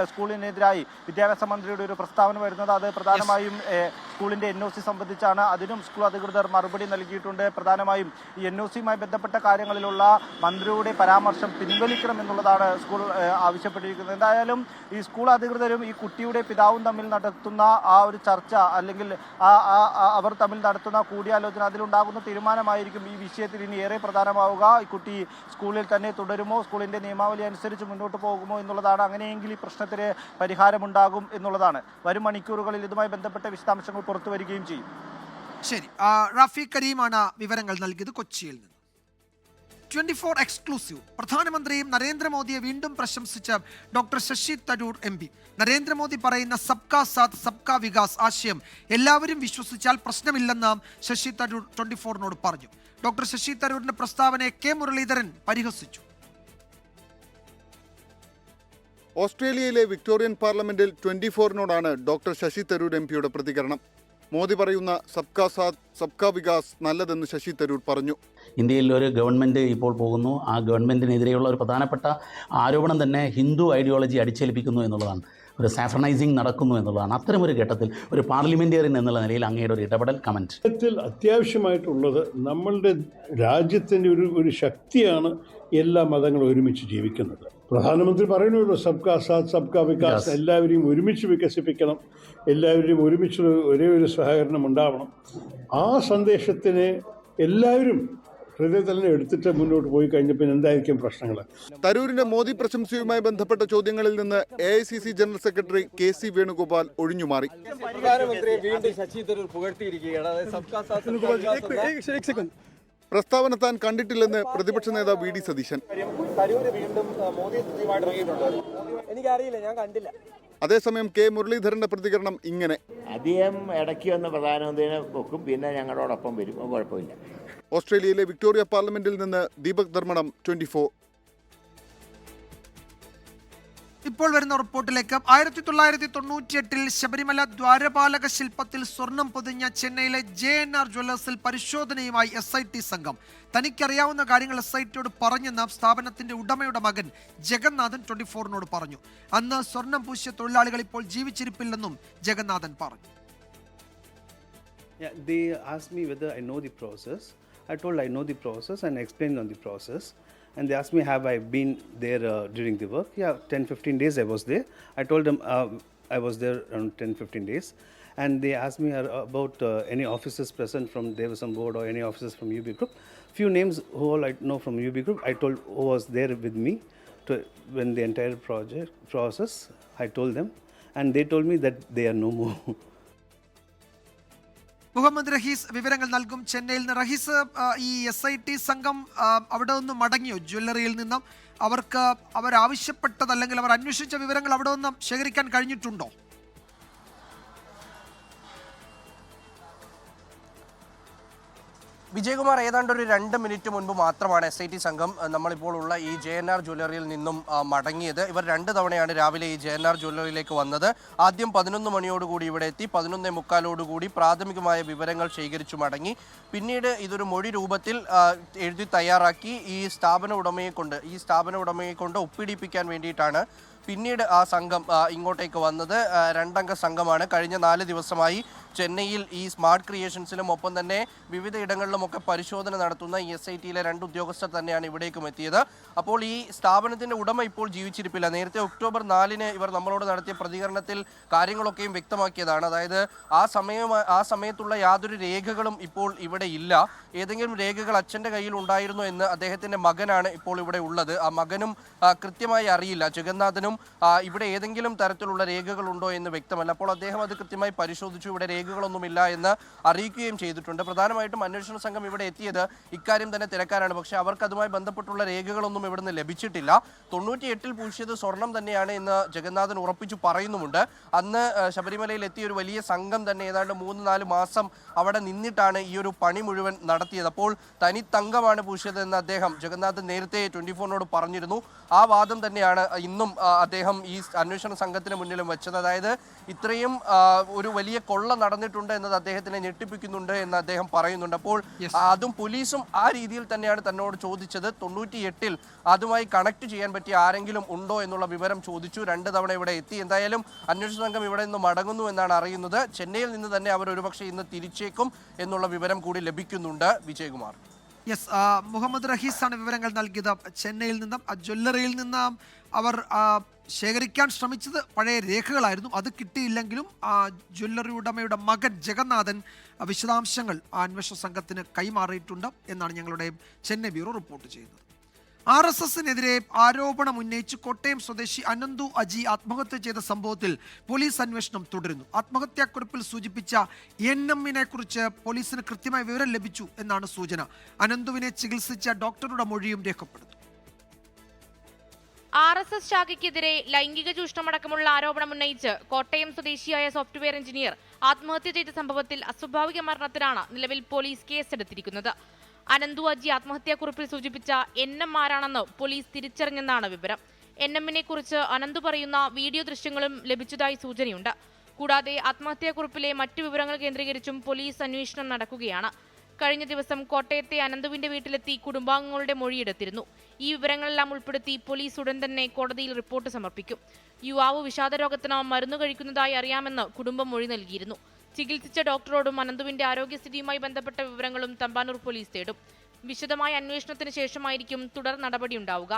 സ്കൂളിനെതിരായി വിദ്യാഭ്യാസ മന്ത്രിയുടെ ഒരു പ്രസ്താവന വരുന്നത്. അത് പ്രധാനമായും സ്കൂളിൻ്റെ NOC സംബന്ധിച്ചാണ്. അതിനും സ്കൂൾ അധികൃതർ മറുപടി നൽകിയിട്ടുണ്ട്. പ്രധാനമായും ഈ NOCയുമായി ബന്ധപ്പെട്ട കാര്യങ്ങളിലുള്ള മന്ത്രിയുടെ പരാമർശം പിൻവലിക്കണം എന്നുള്ളതാണ് സ്കൂൾ ആവശ്യപ്പെട്ടിരിക്കുന്നത്. എന്തായാലും ഈ സ്കൂൾ അധികൃതരും ഈ കുട്ടിയുടെ പിതാവും തമ്മിൽ നടത്തുന്ന ആ ഒരു ചർച്ച, അല്ലെങ്കിൽ അവർ തമ്മിൽ നടത്തുന്ന കൂടിയാലോചന, അതിലുണ്ടാകുന്ന തീരുമാനമായിരിക്കും ഈ വിഷയത്തിൽ ഇനി ഏറെ പ്രധാനമാവുക. ഈ കുട്ടി സ്കൂളിൽ തന്നെ തുടരുമോ, സ്കൂളിൻ്റെ നിയമാവലി അനുസരിച്ച് മുന്നോട്ട് പോകുമോ എന്നുള്ളതാണ്. അങ്ങനെയെങ്കിൽ ഈ പ്രശ്നത്തിന് പരിഹാരമുണ്ടാകും എന്നുള്ളതാണ്. വരും മണിക്കൂറുകളിൽ ഇതുമായി ബന്ധപ്പെട്ട വിശദാംശങ്ങൾ പുറത്തു വരികയും ചെയ്യും. ശരി, റാഫി കരീമാണ് വിവരങ്ങൾ നൽകിയത് കൊച്ചിയിൽ നിന്ന്. 24 എക്സ്ക്ലൂസീവ്. പ്രധാനമന്ത്രിയും നരേന്ദ്രമോദിയെ വീണ്ടും പ്രശംസിച്ച ഡോക്ടർ ശശി തരൂർ MP. നരേന്ദ്രമോദി പറയുന്ന സബ്കാ സാത്ത് സബ്കാ വികാസ് ആശയം എല്ലാവരും വിശ്വസിച്ചാൽ പ്രശ്നമില്ലെന്ന് ശശി തരൂർ 24നോട് പറഞ്ഞു. ഡോക്ടർ ശശി തരൂരിന്റെ പ്രസ്താവനയെ K മുരളീധരൻ പരിഹസിച്ചു. ഓസ്ട്രേലിയയിലെ വിക്ടോറിയൻ പാർലമെന്റിൽ 24നോടാണ് ഡോക്ടർ ശശി തരൂർ MPയുടെ പ്രതികരണം. മോദി പറയുന്ന സബ്കാ സാത്ത് സബ്കാ വികാസ് നല്ലതെന്ന് ശശി തരൂർ പറഞ്ഞു. ഇന്ത്യയിൽ ഒരു ഗവൺമെൻറ് ഇപ്പോൾ പോകുന്നു. ആ ഗവൺമെൻറ്റിനെതിരെയുള്ള ഒരു പ്രധാനപ്പെട്ട ആരോപണം തന്നെ ഹിന്ദു ഐഡിയോളജി അടിച്ചേൽപ്പിക്കുന്നു എന്നുള്ളതാണ്. ഒരു സാഫ്രണൈസിങ് നടക്കുന്നു എന്നുള്ളതാണ്. അത്തരമൊരു ഘട്ടത്തിൽ ഒരു പാർലമെൻറ്റേറിയൻ എന്നുള്ള നിലയിൽ അങ്ങയുടെ ഒരു ഇടപെടൽ കമൻറ്റ്. അത്യാവശ്യമായിട്ടുള്ളത് നമ്മളുടെ രാജ്യത്തിൻ്റെ ഒരു ശക്തിയാണ് എല്ലാ മതങ്ങളും ഒരുമിച്ച് ജീവിക്കുന്നത്. പ്രധാനമന്ത്രി പറയുന്നുള്ളൂ സബ്കാ സാത്ത് സബ്കാ വികാസ്, എല്ലാവരെയും ഒരുമിച്ച് വികസിപ്പിക്കണം, എല്ലാവരെയും ഒരുമിച്ച് ഒരേ ഒരു സഹകരണം ഉണ്ടാവണം. ആ സന്ദേശത്തിന് എല്ലാവരും ഹൃദയത്തിൽ തന്നെ എടുത്തിട്ട് മുന്നോട്ട് പോയി കഴിഞ്ഞപ്പോൾ എന്തായിരിക്കും പ്രശ്നങ്ങൾ? തരൂരിന്റെ മോദി പ്രശംസയുമായി ബന്ധപ്പെട്ട ചോദ്യങ്ങളിൽ നിന്ന് AICC general secretary KC Venugopal ഒഴിഞ്ഞുമാറി. പ്രസ്താവന താൻ കണ്ടിട്ടില്ലെന്ന് പ്രതിപക്ഷ നേതാവ് വി ഡി സതീശൻ. എനിക്കറിയില്ല, ഞാൻ കണ്ടില്ല. അതേസമയം കെ മുരളീധരന്റെ പ്രതികരണം ഇങ്ങനെ: അദ്ദേഹം ഇടയ്ക്ക് വന്ന് പ്രധാനമന്ത്രിനെ വെക്കും, പിന്നെ ഞങ്ങളോടൊപ്പം വരും, കുഴപ്പമില്ല. ഓസ്ട്രേലിയയിലെ വിക്ടോറിയ പാർലമെന്റിൽ നിന്ന് ദീപക് ധർമ്മടം, 24. ഇപ്പോൾ വരുന്ന റിപ്പോർട്ടിലേക്ക്. 1998 ശബരിമല ദ്വാരപാലക ശില്പത്തിൽ സ്വർണം പൊതിഞ്ഞ ചെന്നൈയിലെ JNR ജ്വല്ലേഴ്സിൽ പരിശോധനയുമായി SIT സംഘം. തനിക്കറിയാവുന്ന കാര്യങ്ങൾ SITയോട് പറഞ്ഞെന്ന് സ്ഥാപനത്തിന്റെ ഉടമയുടെ മകൻ ജഗന്നാഥൻ 24നോട് പറഞ്ഞു. അന്ന് സ്വർണം പൂശിയ തൊഴിലാളികൾ ഇപ്പോൾ ജീവിച്ചിരിപ്പില്ലെന്നും ജഗന്നാഥൻ പറഞ്ഞു. They asked me whether I know the process. I told I know the process and explained on the process. And they asked me, have I been there during the work? Yeah, 10-15 days I was there. I told them I was there around 10-15 days. And they asked me about any officers present from Devasam board or any officers from UB Group. Few names who all I know from UB Group, I told who was there with me when the entire process, I told them. And they told me that they are no more. Muhammad Rahees വിവരങ്ങൾ നൽകും. ചെന്നൈയിൽ നിന്ന് റഹീസ്, ഈ SIT സംഘം അവിടെ നിന്ന് മടങ്ങിയോ ജ്വല്ലറിയിൽ നിന്നും? അവരാവശ്യപ്പെട്ടത് അല്ലെങ്കിൽ അവർ അന്വേഷിച്ച വിവരങ്ങൾ അവിടെ നിന്നും ശേഖരിക്കാൻ കഴിഞ്ഞിട്ടുണ്ടോ? വിജയകുമാർ, ഏതാണ്ട് ഒരു 2 മിനിറ്റ് മുൻപ് മാത്രമാണ് SIT സംഘം നമ്മളിപ്പോൾ ഉള്ള ഈ JNR ജ്വല്ലറിയിൽ നിന്നും മടങ്ങിയത്. ഇവർ 2 തവണയാണ് രാവിലെ ഈ JNR ജ്വല്ലറിയിലേക്ക് വന്നത്. ആദ്യം 11 മണിയോടുകൂടി ഇവിടെ എത്തി, 11:45 പ്രാഥമികമായ വിവരങ്ങൾ ശേഖരിച്ചു മടങ്ങി. പിന്നീട് ഇതൊരു മൊഴി രൂപത്തിൽ എഴുതി തയ്യാറാക്കി ഈ സ്ഥാപന ഉടമയെ കൊണ്ട് ഒപ്പിടിപ്പിക്കാൻ വേണ്ടിയിട്ടാണ് പിന്നീട് ആ സംഘം ഇങ്ങോട്ടേക്ക് വന്നത്. 2 അംഗ സംഘമാണ്. കഴിഞ്ഞ 4 ദിവസമായി ചെന്നൈയിൽ ഈ സ്മാർട്ട് ക്രിയേഷൻസിലും ഒപ്പം തന്നെ വിവിധ ഇടങ്ങളിലുമൊക്കെ പരിശോധന നടത്തുന്ന ഈ SITയിലെ 2 ഉദ്യോഗസ്ഥർ തന്നെയാണ് ഇവിടേക്കും എത്തിയത്. അപ്പോൾ ഈ സ്ഥാപനത്തിൻ്റെ ഉടമ ഇപ്പോൾ ജീവിച്ചിരിപ്പില്ല. നേരത്തെ ഒക്ടോബർ 4 ഇവർ നമ്മളോട് നടത്തിയ പ്രതികരണത്തിൽ കാര്യങ്ങളൊക്കെയും വ്യക്തമാക്കിയതാണ്. അതായത് ആ സമയത്തുള്ള യാതൊരു രേഖകളും ഇപ്പോൾ ഇവിടെ ഇല്ല. ഏതെങ്കിലും രേഖകൾ അച്ഛൻ്റെ കയ്യിൽ ഉണ്ടായിരുന്നോ എന്ന് അദ്ദേഹത്തിൻ്റെ മകനാണ് ഇപ്പോൾ ഇവിടെ ഉള്ളത്. ആ മകനും കൃത്യമായി അറിയില്ല. ജഗന്നാഥനും ഇവിടെ ഏതെങ്കിലും തരത്തിലുള്ള രേഖകളുണ്ടോ എന്ന് വ്യക്തമല്ല. അപ്പോൾ അദ്ദേഹം അത് കൃത്യമായി പരിശോധിച്ചു. ഇവിടെ രേഖകളൊന്നുമില്ല എന്ന് അറിയിക്കുകയും ചെയ്തിട്ടുണ്ട്. പ്രധാനമായിട്ടും അന്വേഷണ സംഘം ഇവിടെ എത്തിയത് ഇക്കാര്യം തന്നെ തിരക്കാനാണ്. പക്ഷേ അവർക്ക് അതുമായി ബന്ധപ്പെട്ടുള്ള രേഖകളൊന്നും ഇവിടുന്ന് ലഭിച്ചിട്ടില്ല. 98 പൂശിയത് സ്വർണം തന്നെയാണ് എന്ന് ജഗന്നാഥൻ ഉറപ്പിച്ചു പറയുന്നുമുണ്ട്. അന്ന് ശബരിമലയിൽ എത്തിയ ഒരു വലിയ സംഘം തന്നെ ഏതാണ്ട് 3-4 മാസം അവിടെ നിന്നിട്ടാണ് ഈ ഒരു പണി മുഴുവൻ നടത്തിയത്. അപ്പോൾ തനി തങ്കമാണ് പൂശിയതെന്ന് അദ്ദേഹം ജഗന്നാഥൻ നേരത്തെ 24നോട് പറഞ്ഞിരുന്നു. ആ വാദം തന്നെയാണ് ഇന്നും അദ്ദേഹം ഈ അന്വേഷണ സംഘത്തിന് മുന്നിലും വെച്ചത്. അതായത് ഇത്രയും ഒരു വലിയ കൊള്ള നടന്നിട്ടുണ്ട് എന്നത് അദ്ദേഹത്തിനെ ഞെട്ടിപ്പിക്കുന്നുണ്ട് എന്ന് അദ്ദേഹം പറയുന്നുണ്ട്. അപ്പോൾ അതും പോലീസും ആ രീതിയിൽ തന്നെയാണ് തന്നോട് ചോദിച്ചത്. 98 അതുമായി കണക്ട് ചെയ്യാൻ പറ്റിയ ആരെങ്കിലും ഉണ്ടോ എന്നുള്ള വിവരം ചോദിച്ചു. 2 തവണ ഇവിടെ എത്തി. എന്തായാലും അന്വേഷണ സംഘം ഇവിടെ നിന്ന് മടങ്ങുന്നു എന്നാണ് അറിയുന്നത്. ചെന്നൈയിൽ നിന്ന് തന്നെ അവർ ഒരുപക്ഷെ ഇന്ന് തിരിച്ചേക്കും എന്നുള്ള വിവരം കൂടി ലഭിക്കുന്നുണ്ട്. വിജയകുമാർ. യെസ്, മുഹമ്മദ് റഹീസാണ് വിവരങ്ങൾ നൽകിയത്. ചെന്നൈയിൽ നിന്നും ജ്വല്ലറിയിൽ നിന്ന് അവർ ശേഖരിക്കാൻ ശ്രമിച്ചത് പഴയ രേഖകളായിരുന്നു. അത് കിട്ടിയില്ലെങ്കിലും ജ്വല്ലറി ഉടമയുടെ മകൻ ജഗന്നാഥൻ വിശദാംശങ്ങൾ അന്വേഷണ സംഘത്തിന് കൈമാറിയിട്ടുണ്ട് എന്നാണ് ഞങ്ങളുടെ ചെന്നൈ ബ്യൂറോ റിപ്പോർട്ട് ചെയ്യുന്നത്. RSSനെതിരെ ആരോപണം ഉന്നയിച്ച് കോട്ടയം സ്വദേശി അനന്തു അജി ആത്മഹത്യ ചെയ്ത സംഭവത്തിൽ പോലീസ് അന്വേഷണം തുടരുന്നു. ആത്മഹത്യാക്കുറിപ്പിൽ സൂചിപ്പിച്ച NMനെ കുറിച്ച് പോലീസിന് കൃത്യമായ വിവരം ലഭിച്ചു എന്നാണ് സൂചന. അനന്തുവിനെ ചികിത്സിച്ച ഡോക്ടറുടെ മൊഴിയും രേഖപ്പെടുത്തും. RSS ശാഖയ്ക്കെതിരെ ലൈംഗിക ചൂഷണമടക്കമുള്ള ആരോപണം ഉന്നയിച്ച് കോട്ടയം സ്വദേശിയായ സോഫ്റ്റ്വെയർ എഞ്ചിനീയർ ആത്മഹത്യ ചെയ്ത സംഭവത്തിൽ അസ്വാഭാവിക മരണത്തിനാണ് നിലവിൽ പോലീസ് കേസെടുത്തിരിക്കുന്നത്. അനന്തു അജി ആത്മഹത്യാക്കുറിപ്പിൽ സൂചിപ്പിച്ച NM ആരാണെന്ന് പോലീസ് തിരിച്ചറിഞ്ഞെന്നാണ് വിവരം. NMനെ കുറിച്ച് അനന്തു പറയുന്ന വീഡിയോ ദൃശ്യങ്ങളും ലഭിച്ചതായി സൂചനയുണ്ട്. കൂടാതെ ആത്മഹത്യാക്കുറിപ്പിലെ മറ്റു വിവരങ്ങൾ കേന്ദ്രീകരിച്ചും പോലീസ് അന്വേഷണം നടക്കുകയാണ്. കഴിഞ്ഞ ദിവസം കോട്ടയത്തെ അനന്തുവിന്റെ വീട്ടിലെത്തി കുടുംബാംഗങ്ങളുടെ മൊഴിയെടുത്തിരുന്നു. ഈ വിവരങ്ങളെല്ലാം ഉൾപ്പെടുത്തി പോലീസ് ഉടൻ തന്നെ കോടതിയിൽ റിപ്പോർട്ട് സമർപ്പിക്കും. യുവാവ് വിഷാദരോഗത്തിന് മരുന്ന് കഴിക്കുന്നതായി അറിയാമെന്ന് കുടുംബം മൊഴി നൽകിയിരുന്നു. ചികിത്സിച്ച ഡോക്ടറോടും അനന്തുവിന്റെ ആരോഗ്യസ്ഥിതിയുമായി ബന്ധപ്പെട്ട വിവരങ്ങളും തമ്പാനൂർ പോലീസ് തേടും. വിശദമായ അന്വേഷണത്തിന് ശേഷമായിരിക്കും തുടർ നടപടി ഉണ്ടാവുക.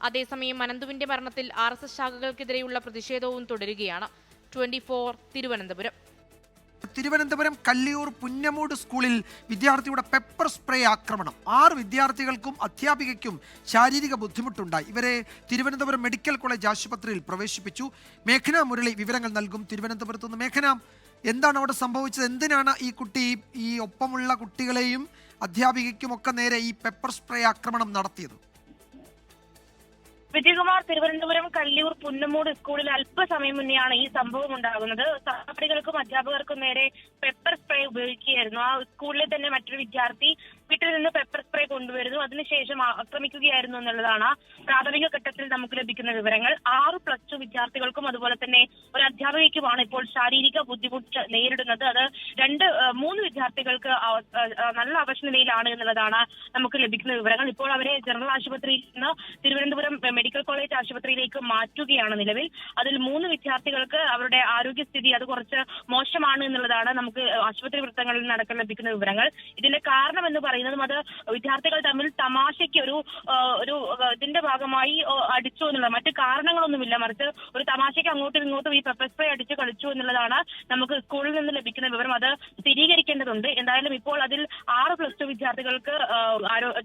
അതേസമയം അനന്തുവിന്റെ മരണത്തിൽ RSS ശാഖകൾക്കെതിരെയുള്ള പ്രതിഷേധവും തുടരുകയാണ്. 24 തിരുവനന്തപുരം. തിരുവനന്തപുരം കല്ലിയൂർ പുന്നമൂട് സ്കൂളിൽ വിദ്യാർത്ഥിയുടെ പെപ്പർ സ്പ്രേ ആക്രമണം. 6 വിദ്യാർത്ഥികൾക്കും അധ്യാപികയ്ക്കും ശാരീരിക ബുദ്ധിമുട്ടുണ്ടായി. ഇവരെ തിരുവനന്തപുരം മെഡിക്കൽ കോളേജ് ആശുപത്രിയിൽ പ്രവേശിപ്പിച്ചു. മേഘന മുരളി വിവരങ്ങൾ നൽകും. തിരുവനന്തപുരത്ത് നിന്ന് മേഘന, എന്താണ് അവിടെ സംഭവിച്ചത്? എന്തിനാണ് ഈ കുട്ടി ഈ ഒപ്പമുള്ള കുട്ടികളെയും അധ്യാപികയ്ക്കുമൊക്കെ നേരെ ഈ പെപ്പർ സ്പ്രേ ആക്രമണം നടത്തിയത്? വിജയകുമാർ, തിരുവനന്തപുരം കല്ലിയൂർ പുന്നമൂട് സ്കൂളിൽ അല്പസമയം മുന്നെയാണ് ഈ സംഭവം ഉണ്ടാകുന്നത്. സഹപാഠികൾക്കും അധ്യാപകർക്കും നേരെ പെപ്പർ സ്പ്രേ ഉപയോഗിക്കുകയായിരുന്നു. ആ സ്കൂളിലെ തന്നെ മറ്റൊരു വിദ്യാർത്ഥി വീട്ടിൽ നിന്ന് പെപ്പർ സ്പ്രേ കൊണ്ടുവരുന്നു, അതിനുശേഷം ആക്രമിക്കുകയായിരുന്നു എന്നുള്ളതാണ് പ്രാഥമിക ഘട്ടത്തിൽ നമുക്ക് ലഭിക്കുന്ന വിവരങ്ങൾ. 6+2 വിദ്യാർത്ഥികൾക്കും അതുപോലെ തന്നെ ഒരു അധ്യാപികയ്ക്കുമാണ് ഇപ്പോൾ ശാരീരിക ബുദ്ധിമുട്ട് നേരിടുന്നത്. അത് 3 വിദ്യാർത്ഥികൾക്ക് നല്ല അവശനിലയിലാണ് എന്നുള്ളതാണ് നമുക്ക് ലഭിക്കുന്ന വിവരങ്ങൾ. ഇപ്പോൾ അവരെ ജനറൽ ആശുപത്രിയിൽ നിന്ന് തിരുവനന്തപുരം മെഡിക്കൽ കോളേജ് ആശുപത്രിയിലേക്ക് മാറ്റുകയാണ് നിലവിൽ. അതിൽ 3 വിദ്യാർത്ഥികൾക്ക് അവരുടെ ആരോഗ്യസ്ഥിതി അത് കുറച്ച് മോശമാണ് എന്നുള്ളതാണ് നമുക്ക് ആശുപത്രി വൃത്തങ്ങളിൽ നടക്കാൻ ലഭിക്കുന്ന വിവരങ്ങൾ. ഇതിന്റെ കാരണം എന്ന് പറയുന്നതും അത് വിദ്യാർത്ഥികൾ തമ്മിൽ തമാശയ്ക്ക് ഒരു ഇതിന്റെ ഭാഗമായി അടിച്ചു എന്നുള്ള മറ്റു കാരണങ്ങളൊന്നുമില്ല, മറിച്ച് ഒരു തമാശയ്ക്ക് അങ്ങോട്ടും ഇങ്ങോട്ടും ഈ പെപ്പർ സ്പ്രേ അടിച്ച് കളിച്ചു എന്നുള്ളതാണ് നമുക്ക് സ്കൂളിൽ നിന്ന് ലഭിക്കുന്ന വിവരം. അത് സ്ഥിരീകരിക്കേണ്ടതുണ്ട്. എന്തായാലും ഇപ്പോൾ അതിൽ 6+2 വിദ്യാർത്ഥികൾക്ക്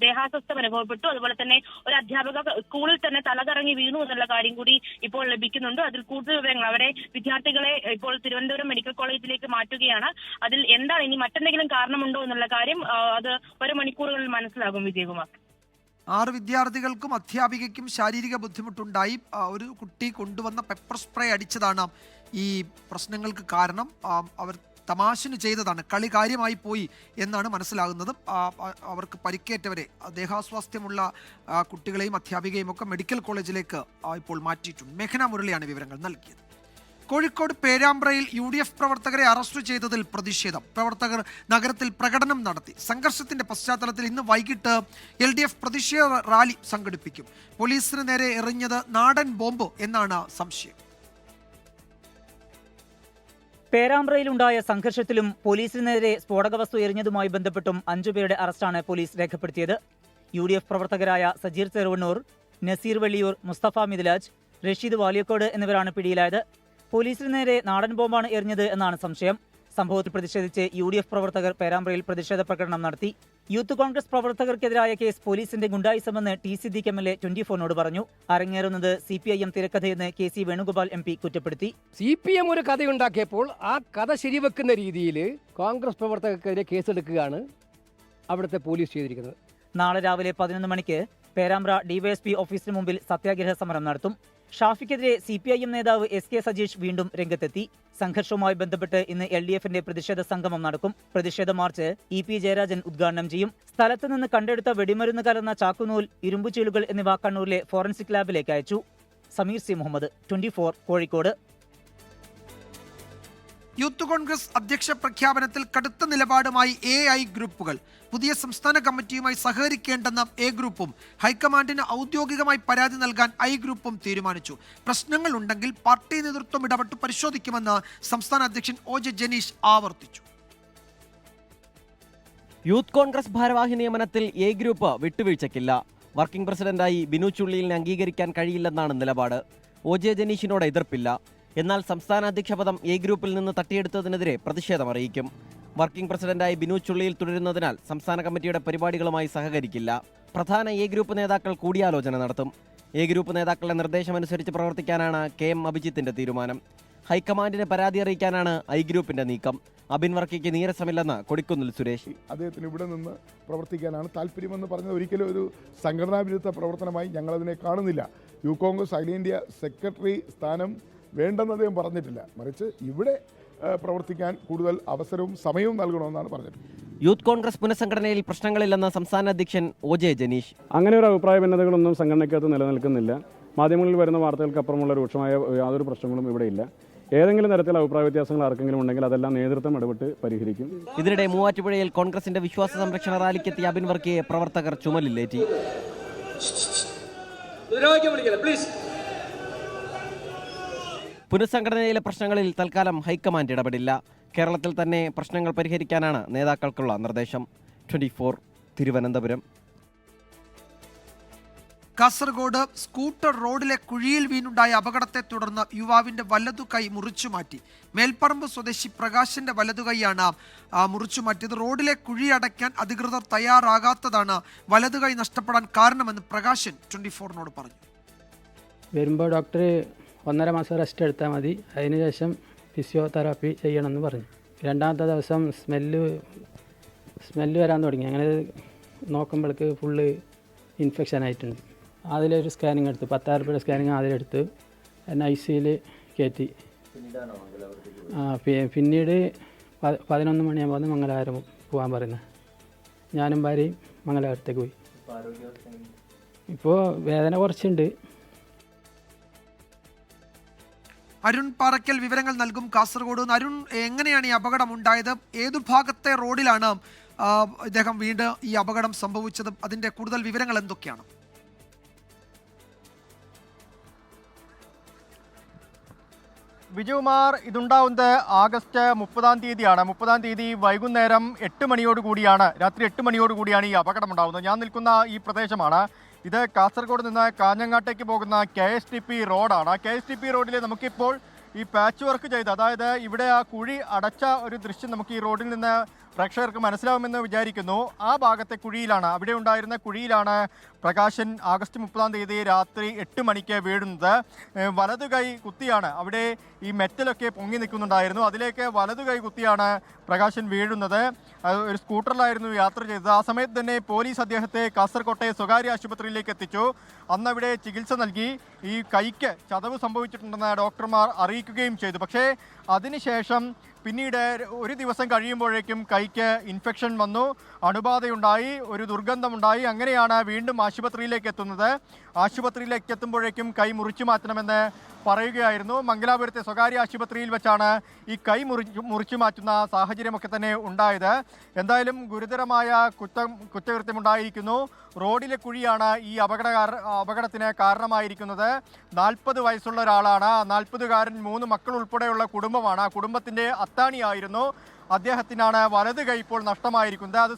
ദേഹാസ്വസ്ഥം അനുഭവപ്പെട്ടു. അതുപോലെ തന്നെ ഒരു അധ്യാപക സ്കൂളിൽ തന്നെ തലകറങ്ങി വീണു എന്നുള്ള കാര്യം കൂടി ഇപ്പോൾ ലഭിക്കുന്നുണ്ട്. അതിൽ കൂടുതൽ വിവരങ്ങൾ വിദ്യാർത്ഥികളെ ഇപ്പോൾ തിരുവനന്തപുരം മെഡിക്കൽ കോളേജിലേക്ക് മാറ്റുകയാണ്. അതിൽ എന്താണ് ഇനി മറ്റെന്തെങ്കിലും കാരണമുണ്ടോ എന്നുള്ള കാര്യം അത് ഒരു മണിക്കൂറുകളിൽ മനസ്സിലാകും. വിജയകുമാർ, 6 വിദ്യാർത്ഥികൾക്കും അധ്യാപികയ്ക്കും ശാരീരിക ബുദ്ധിമുട്ടുണ്ടായി. ഒരു കുട്ടി കൊണ്ടുവന്ന പെപ്പർ സ്പ്രേ അടിച്ചതാണ് ഈ പ്രശ്നങ്ങൾക്ക് കാരണം. അവർ തമാശന് ചെയ്തതാണ്, കളി കാര്യമായി പോയി എന്നാണ് മനസ്സിലാകുന്നത്. അവർക്ക് പരിക്കേറ്റവരെ, ദേഹാസ്വാസ്ഥ്യമുള്ള കുട്ടികളെയും അധ്യാപികയും ഒക്കെ മെഡിക്കൽ കോളേജിലേക്ക് ഇപ്പോൾ മാറ്റിയിട്ടുണ്ട്. മേഘന മുരളിയാണ് വിവരങ്ങൾ നൽകിയത്. കോഴിക്കോട് പേരാമ്പ്രയിൽ UDF പ്രവർത്തകരെ അറസ്റ്റ് ചെയ്തതിൽ പ്രതിഷേധം. പ്രവർത്തകർ നഗരത്തിൽ പ്രകടനം നടത്തി. സംഘർഷത്തിന്റെ പശ്ചാത്തലത്തിൽ ഇന്ന് വൈകിട്ട് LDF പ്രതിഷേധ റാലി സംഘടിപ്പിക്കും. പോലീസിന് നേരെ എറിഞ്ഞത് നാടൻ ബോംബ് എന്നാണ് സംശയം. പേരാമ്പ്രയിലുണ്ടായ സംഘർഷത്തിലും പോലീസിന് നേരെ സ്ഫോടക വസ്തു എറിഞ്ഞതുമായി ബന്ധപ്പെട്ടും 5 പേരുടെ അറസ്റ്റാണ് പോലീസ് രേഖപ്പെടുത്തിയത്. UDF പ്രവർത്തകരായ സജീർ ചെറുവണ്ണൂർ, നസീർ വെള്ളിയൂർ, മുസ്തഫ മിദ്ലാജ്, റഷീദ് വാലിയക്കോട് എന്നിവരാണ് പിടിയിലായത്. പോലീസിന് നേരെ നാടൻ ബോംബാണ് എറിഞ്ഞത് എന്നാണ് സംശയം. സംഭവത്തിൽ പ്രതിഷേധിച്ച് UDF പ്രവർത്തകർ പേരാമ്പ്രയിൽ പ്രതിഷേധ പ്രകടനം നടത്തി. യൂത്ത് കോൺഗ്രസ് പ്രവർത്തകർക്കെതിരായ കേസ് പോലീസിന്റെ ഗുണ്ടായിസമെന്ന് T സിദ്ദീഖ് MLA 24നോട് പറഞ്ഞു. അരങ്ങേറുന്നത് CPIM തിരക്കഥയെന്ന് KC വേണുഗോപാൽ MP കുറ്റപ്പെടുത്തി. CPM ഒരു കഥയുണ്ടാക്കിയപ്പോൾ ആ കഥ ശരിവെക്കുന്ന രീതിയിൽ കോൺഗ്രസ് പ്രവർത്തകർക്കെതിരെ കേസെടുക്കുകയാണ് അവിടുത്തെ പോലീസ് ചെയ്തിരിക്കുന്നത്. നാളെ രാവിലെ 11 മണിക്ക് പേരാമ്പ്ര DYSP ഓഫീസിന് മുമ്പിൽ സത്യാഗ്രഹ സമരം നടത്തും. ഷാഫിക്കെതിരെ CPIM നേതാവ് SK സജീഷ് വീണ്ടും രംഗത്തെത്തി. സംഘർഷവുമായി ബന്ധപ്പെട്ട് ഇന്ന് LDFന്റെ പ്രതിഷേധ സംഗമം നടക്കും. പ്രതിഷേധ മാർച്ച് EP ജയരാജൻ ഉദ്ഘാടനം ചെയ്യും. സ്ഥലത്ത് നിന്ന് കണ്ടെടുത്ത വെടിമരുന്ന് കലർന്ന ചാക്കുനൂൽ, ഇരുമ്പുചീളുകൾ എന്നിവ കണ്ണൂരിലെ ഫോറൻസിക് ലാബിലേക്ക് അയച്ചു. സമീർ C മുഹമ്മദ്, 24 കോഴിക്കോട്. യൂത്ത് കോൺഗ്രസ് അധ്യക്ഷ പ്രഖ്യാപനത്തിൽ കടുത്ത നിലപാടുമായി AI ഗ്രൂപ്പുകൾ. പുതിയ സംസ്ഥാന കമ്മിറ്റിയുമായി സഹകരിക്കേണ്ടെന്ന A ഗ്രൂപ്പും ഹൈക്കമാൻഡിന് ഔദ്യോഗികമായി പരാതി നൽകാൻ I ഗ്രൂപ്പും തീരുമാനിച്ചു. പ്രശ്നങ്ങൾ ഉണ്ടെങ്കിൽ പാർട്ടി നേതൃത്വം ഇടപെട്ട് പരിശോധിക്കുമെന്ന് സംസ്ഥാന അധ്യക്ഷൻ OJ ജനീഷ് ആവർത്തിച്ചു. യൂത്ത് കോൺഗ്രസ് ഭാരവാഹി നിയമനത്തിൽ A ഗ്രൂപ്പ് വിട്ടുവീഴ്ചയ്ക്കില്ല. വർക്കിംഗ് പ്രസിഡന്റായി ബിനു ചുള്ളിലിനെ അംഗീകരിക്കാൻ കഴിയില്ലെന്നാണ് നിലപാട്. OJ ജനീഷിനോട് എതിർപ്പില്ല. എന്നാൽ സംസ്ഥാന അധ്യക്ഷ പദം A ഗ്രൂപ്പിൽ നിന്ന് തട്ടിയെടുത്തതിനെതിരെ പ്രതിഷേധമറിയിക്കും. വർക്കിംഗ് പ്രസിഡന്റായി ബിനു ചുള്ളിയിൽ തുടരുന്നതിനാൽ സംസ്ഥാന കമ്മിറ്റിയുടെ പരിപാടികളുമായി സഹകരിക്കില്ല. പ്രധാന A ഗ്രൂപ്പ് നേതാക്കൾ കൂടിയാലോചന നടത്തും. A ഗ്രൂപ്പ് നേതാക്കളുടെ നിർദ്ദേശമനുസരിച്ച് പ്രവർത്തിക്കാനാണ് KM അഭിജിത്തിന്റെ തീരുമാനം. ഹൈക്കമാൻഡിന് പരാതി അറിയിക്കാനാണ് I ഗ്രൂപ്പിന്റെ നീക്കം. അബിൻ വർക്കിക്ക് നീരസമില്ലെന്ന് കൊടിക്കുന്നിൽ സുരേഷ്. അദ്ദേഹത്തിന് ഇവിടെ നിന്ന് പ്രവർത്തിക്കാനാണ് താല്പര്യമെന്ന് പറഞ്ഞത് ഒരിക്കലും ഒരു സംഘടനാ വിരുദ്ധ പ്രവർത്തനമായി ഞങ്ങളതിനെ കാണുന്നില്ല. യൂത്ത് കോൺഗ്രസ് അഖിലേന്ത്യാ സെക്രട്ടറി സ്ഥാനം വേണ്ടെന്ന് അദ്ദേഹം പറഞ്ഞിട്ടില്ല, മറിച്ച് ഇവിടെ പ്രവർത്തിക്കാൻ കൂടുതൽ അവസരവും സമയവും നൽകണമെന്നാണ് പറഞ്ഞിട്ടുള്ളത്. യൂത്ത് കോൺഗ്രസ് പുനഃസംഘടനയിൽ പ്രശ്നങ്ങളില്ലെന്ന് സംസ്ഥാന അധ്യക്ഷൻ OJ ജനീഷ്. അങ്ങനെ ഒരു അഭിപ്രായ ഭിന്നതകളൊന്നും സംഘടനയ്ക്കകത്ത് നിലനിൽക്കുന്നില്ല. മാധ്യമങ്ങളിൽ വരുന്ന വാർത്തകൾക്കപ്പുറമുള്ള രൂക്ഷമായ യാതൊരു പ്രശ്നങ്ങളും ഇവിടെയില്ല. ഏതെങ്കിലും തരത്തിലുള്ള അഭിപ്രായ വ്യത്യാസങ്ങൾ ആർക്കെങ്കിലും ഉണ്ടെങ്കിൽ അതെല്ലാം നേതൃത്വം ഇടപെട്ട് പരിഹരിക്കും. ഇതിനിടെ മൂവാറ്റുപുഴയിൽ കോൺഗ്രസിന്റെ വിശ്വാസ സംരക്ഷണ റാലിക്കെത്തിയ അബിൻ വർക്കിയെ പ്രവർത്തകർ ചുമലിലേറ്റി. പുനഃസംഘടനയിലെ പ്രശ്നങ്ങളിൽ തൽക്കാലം ഹൈക്കമാൻഡ് ഇടപെടില്ല. കേരളത്തിൽ തന്നെ പ്രശ്നങ്ങൾ പരിഹരിക്കാനാണ് നേതാക്കൾക്കുള്ള നിർദ്ദേശം. 24 തിരുവനന്തപുരം. കാസർഗോഡ് സ്കൂട്ടർ റോഡിലെ കുഴിയിൽ വീണുണ്ടായ അപകടത്തെ തുടർന്ന് യുവാവിന്റെ വലതുകൈ മുറിച്ചുമാറ്റി. മേൽപ്പറമ്പ് സ്വദേശി പ്രകാശിന്റെ വലതുകൈയാണ് മുറിച്ചുമാറ്റിയത്. റോഡിലെ കുഴി അടയ്ക്കാൻ അധികൃതർ തയ്യാറാകാത്തതാണ് വലതുകൈ നഷ്ടപ്പെടാൻ കാരണമെന്ന് പ്രകാശൻ 24നോട് പറഞ്ഞു. വരുമ്പോൾ ഡോക്ടർ 1.5 മാസം റെസ്റ്റ് എടുത്താൽ മതി, അതിനുശേഷം ഫിസിയോതെറാപ്പി ചെയ്യണമെന്ന് പറഞ്ഞു. രണ്ടാമത്തെ ദിവസം സ്മെല്ല് സ്മെല്ല് വരാൻ തുടങ്ങി. അങ്ങനെ നോക്കുമ്പോഴേക്ക് ഫുള്ള് ഇൻഫെക്ഷൻ ആയിട്ടുണ്ട്. അതിലൊരു സ്കാനിങ് എടുത്തു, 10,000 രൂപയുടെ സ്കാനിങ് അതിലെടുത്ത് എന്നെ ICUയിൽ കയറ്റി. പിന്നീട് 11 മണിയാകുമ്പോൾ മംഗലാപുരം പോകാൻ പറയുന്നത്. ഞാനും ഭാര്യയും മംഗലാപുരത്തേക്ക് പോയി. ഇപ്പോൾ വേദന കുറച്ചുണ്ട്. അരുൺ പാറയ്ക്കൽ വിവരങ്ങൾ നൽകും കാസർഗോഡ്. അരുൺ, എങ്ങനെയാണ് ഈ അപകടം ഉണ്ടായത്? ഏതു ഭാഗത്തെ റോഡിലാണ് ഇദ്ദേഹം വീണ് ഈ അപകടം സംഭവിച്ചത്? അതിന്റെ കൂടുതൽ വിവരങ്ങൾ എന്തൊക്കെയാണ്? വിജയകുമാർ, ഇതുണ്ടാവുന്നത് ആഗസ്റ്റ് 30-ാം തീയതിയാണ്. 30-ാം തീയതി വൈകുന്നേരം 8 മണിയോടുകൂടിയാണ്, രാത്രി 8 മണിയോടുകൂടിയാണ് ഈ അപകടം ഉണ്ടാകുന്നത്. ഞാൻ നിൽക്കുന്ന ഈ പ്രദേശമാണ്. ഇത് കാസർഗോഡ് നിന്ന് കാഞ്ഞങ്ങാട്ടേക്ക് പോകുന്ന KSTP റോഡാണ്. KSTP റോഡിൽ നമുക്കിപ്പോൾ ഈ പാച്ച് വർക്ക് ചെയ്ത്, അതായത് ഇവിടെ ആ കുഴി അടച്ച ഒരു ദൃശ്യം നമുക്ക് ഈ റോഡിൽ നിന്ന് പ്രേക്ഷകർക്ക് മനസ്സിലാവുമെന്ന് വിചാരിക്കുന്നു. ആ ഭാഗത്തെ കുഴിയിലാണ്, അവിടെ ഉണ്ടായിരുന്ന കുഴിയിലാണ് പ്രകാശൻ ആഗസ്റ്റ് 30-ാം തീയതി രാത്രി 8 മണിക്ക് വീഴുന്നത്. വലതു കൈ കുത്തിയാണ്, അവിടെ ഈ മെറ്റലൊക്കെ പൊങ്ങി നിൽക്കുന്നുണ്ടായിരുന്നു, അതിലേക്ക് വലതു കൈ കുത്തിയാണ് പ്രകാശൻ വീഴുന്നത്. ഒരു സ്കൂട്ടറിലായിരുന്നു യാത്ര ചെയ്തത്. ആ സമയത്ത് തന്നെ പോലീസ് അദ്ദേഹത്തെ കാസർകോട്ടെ സ്വകാര്യ ആശുപത്രിയിലേക്ക് എത്തിച്ചു. അന്ന് അവിടെ ചികിത്സ നൽകി. ഈ കൈക്ക് ചതവ് സംഭവിച്ചിട്ടുണ്ടെന്ന് ഡോക്ടർമാർ അറിയിക്കുകയും ചെയ്തു. പക്ഷേ അതിനുശേഷം പിന്നീട് ഒരു ദിവസം കഴിയുമ്പോഴേക്കും കൈക്ക് ഇൻഫെക്ഷൻ വന്നു, അണുബാധയുണ്ടായി, ഒരു ദുർഗന്ധമുണ്ടായി. അങ്ങനെയാണ് വീണ്ടും ആശുപത്രിയിലേക്ക് എത്തുന്നത്. ആശുപത്രിയിലേക്ക് എത്തുമ്പോഴേക്കും കൈ മുറിച്ചു മാറ്റണമെന്ന് പറയുകയായിരുന്നു. മംഗലാപുരത്തെ സ്വകാര്യ ആശുപത്രിയിൽ വെച്ചാണ് ഈ കൈ മുറിച്ചു മാറ്റുന്ന സാഹചര്യമൊക്കെ തന്നെ ഉണ്ടായത്. എന്തായാലും ഗുരുതരമായ കുറ്റകൃത്യമുണ്ടായിരിക്കുന്നു. റോഡിലെ കുഴിയാണ് ഈ അപകടത്തിന് കാരണമായിരിക്കുന്നത്. 40 വയസ്സുള്ള ഒരാളാണ്. 40-കാരൻ 3 മക്കൾ ഉൾപ്പെടെയുള്ള കുടുംബമാണ്. ആ കുടുംബത്തിൻ്റെ അത്താണിയായിരുന്നു. അദ്ദേഹത്തിനാണ് വലത് കൈ ഇപ്പോൾ നഷ്ടമായിരിക്കുന്നത്. അത്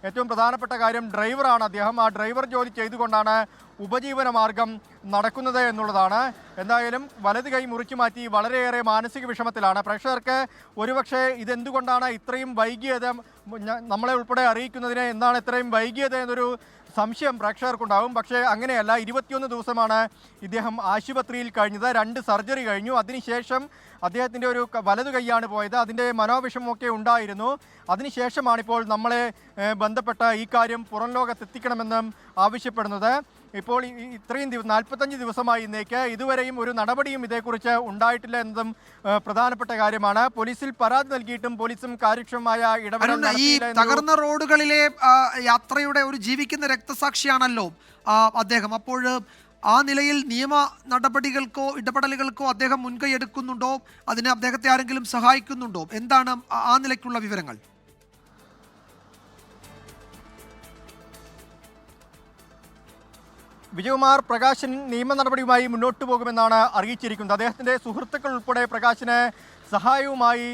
ഏറ്റവും പ്രധാനപ്പെട്ട കാര്യം, ഡ്രൈവറാണ് അദ്ദേഹം. ആ ഡ്രൈവർ ജോലി ചെയ്തുകൊണ്ടാണ് ഉപജീവന മാർഗം നടക്കുന്നത് എന്നുള്ളതാണ്. എന്തായാലും വലത് കൈ മുറിച്ചു മാറ്റി വളരെയേറെ മാനസിക വിഷമത്തിലാണ്. പ്രേക്ഷകർക്ക് ഒരുപക്ഷെ ഇതെന്തുകൊണ്ടാണ് ഇത്രയും വൈകിയത്, നമ്മളെ ഉൾപ്പെടെ അറിയിക്കുന്നതിന് എന്താണ് ഇത്രയും വൈകിയത് എന്നൊരു സംശയം പ്രേക്ഷകർക്കുണ്ടാവും. പക്ഷേ അങ്ങനെയല്ല. 21 ദിവസമാണ് ഇദ്ദേഹം ആശുപത്രിയിൽ കഴിഞ്ഞത്. 2 സർജറി കഴിഞ്ഞു. അതിനുശേഷം അദ്ദേഹത്തിൻ്റെ ഒരു വലതു കൈയാണ് പോയത്. അതിൻ്റെ മനോവിഷമമൊക്കെ ഉണ്ടായിരുന്നു. അതിനുശേഷമാണിപ്പോൾ നമ്മളെ ബന്ധപ്പെട്ട ഈ കാര്യം പുറം ലോകത്തെത്തിക്കണമെന്നും ആവശ്യപ്പെടുന്നത്. ഇപ്പോൾ ഇത്രയും 45 ദിവസമായി ഇന്നേക്ക് ഇതുവരെയും ഒരു നടപടിയും ഇതേക്കുറിച്ച് ഉണ്ടായിട്ടില്ല എന്നതും പ്രധാനപ്പെട്ട കാര്യമാണ്. പോലീസിൽ പരാതി നൽകിയിട്ടും പോലീസും കാര്യക്ഷമമായ ഇടപെടൽ നടത്തിയില്ല. ഈ തകർന്ന റോഡുകളിലെ യാത്രയുടെ ഒരു ജീവിക്കുന്ന രക്തസാക്ഷിയാണല്ലോ അദ്ദേഹം. അപ്പോൾ ആ നിലയിൽ നിയമ നടപടികൾക്കോ ഇടപെടലുകൾക്കോ അദ്ദേഹം മുൻകൈ എടുക്കുന്നുണ്ടോ? അതിന് അദ്ദേഹത്തെ ആരെങ്കിലും സഹായിക്കുന്നുണ്ടോ? എന്താണ് ആ നിലയ്ക്കുള്ള വിവരങ്ങൾ? വിജയകുമാർ, പ്രകാശൻ നിയമ നടപടിയുമായി മുന്നോട്ട് പോകുമെന്നാണ് അറിയിച്ചിരിക്കുന്നത്. അദ്ദേഹത്തിൻ്റെ സുഹൃത്തുക്കൾ ഉൾപ്പെടെ പ്രകാശന് സഹായവുമായി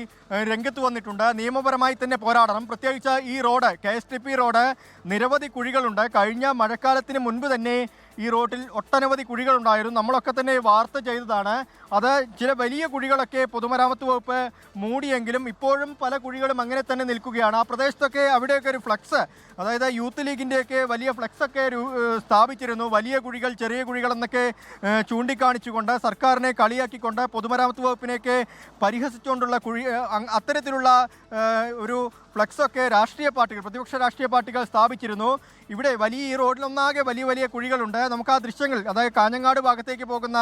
രംഗത്ത് വന്നിട്ടുണ്ട്. നിയമപരമായി തന്നെ പോരാടണം. പ്രത്യേകിച്ച് ഈ റോഡ്, KSTP റോഡ്, നിരവധി കുഴികളുണ്ട്. കഴിഞ്ഞ മഴക്കാലത്തിന് മുൻപ് തന്നെ ഈ റോഡിൽ ഒട്ടനവധി കുഴികളുണ്ടായിരുന്നു. നമ്മളൊക്കെ തന്നെ വാർത്ത ചെയ്തതാണ്. അത് ചില വലിയ കുഴികളൊക്കെ പൊതുമരാമത്ത് വകുപ്പ് മൂടിയെങ്കിലും ഇപ്പോഴും പല കുഴികളും അങ്ങനെ തന്നെ നിൽക്കുകയാണ്. ആ പ്രദേശത്തൊക്കെ അവിടെയൊക്കെ ഒരു ഫ്ലക്സ്, അതായത് യൂത്ത് ലീഗിൻ്റെയൊക്കെ വലിയ ഫ്ലക്സൊക്കെ സ്ഥാപിച്ചിരുന്നു. വലിയ കുഴികൾ, ചെറിയ കുഴികൾ എന്നൊക്കെ ചൂണ്ടിക്കാണിച്ചുകൊണ്ട്, സർക്കാരിനെ കളിയാക്കിക്കൊണ്ട്, പൊതുമരാമത്ത് വകുപ്പിനെയൊക്കെ പരിഹസിച്ചുകൊണ്ടുള്ള അത്തരത്തിലുള്ള ഒരു ഫ്ലക്സൊക്കെ രാഷ്ട്രീയ പാർട്ടികൾ, പ്രതിപക്ഷ രാഷ്ട്രീയ പാർട്ടികൾ സ്ഥാപിച്ചിരുന്നു. ഇവിടെ ഈ റോഡിലൊന്നാകെ വലിയ വലിയ കുഴികളുണ്ട്. നമുക്ക് ആ ദൃശ്യങ്ങൾ, അതായത് കാഞ്ഞങ്ങാട് ഭാഗത്തേക്ക് പോകുന്ന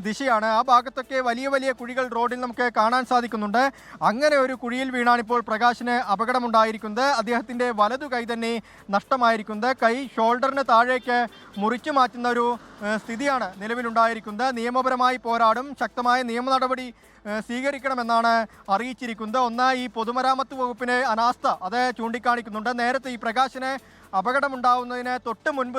ദിശയാണ്. ആ ഭാഗത്തൊക്കെ വലിയ വലിയ കുഴികൾ റോഡിൽ നമുക്ക് കാണാൻ സാധിക്കുന്നുണ്ട്. അങ്ങനെ ഒരു കുഴിയിൽ വീണാണിപ്പോൾ പ്രകാശിന് അപകടമുണ്ടായിരിക്കുന്നത്. അദ്ദേഹത്തിൻ്റെ വലതു കൈ തന്നെ നഷ്ടമായിരിക്കുന്നത്. കൈ ഷോൾഡറിന് താഴേക്ക് മുറിച്ചു മാറ്റുന്ന ഒരു സ്ഥിതിയാണ് നിലവിലുണ്ടായിരിക്കുന്നത്. നിയമപരമായി പോരാടും, ശക്തമായ നിയമ നടപടി സ്വീകരിക്കണമെന്നാണ് അറിയിച്ചിരിക്കുന്നത്. ഒന്ന്, ഈ പൊതുമരാമത്ത് വകുപ്പിനെ അനാസ്ഥ അത് ചൂണ്ടിക്കാണിക്കുന്നുണ്ട്. നേരത്തെ ഈ പ്രകാശിന് അപകടമുണ്ടാവുന്നതിന് തൊട്ട് മുൻപ്,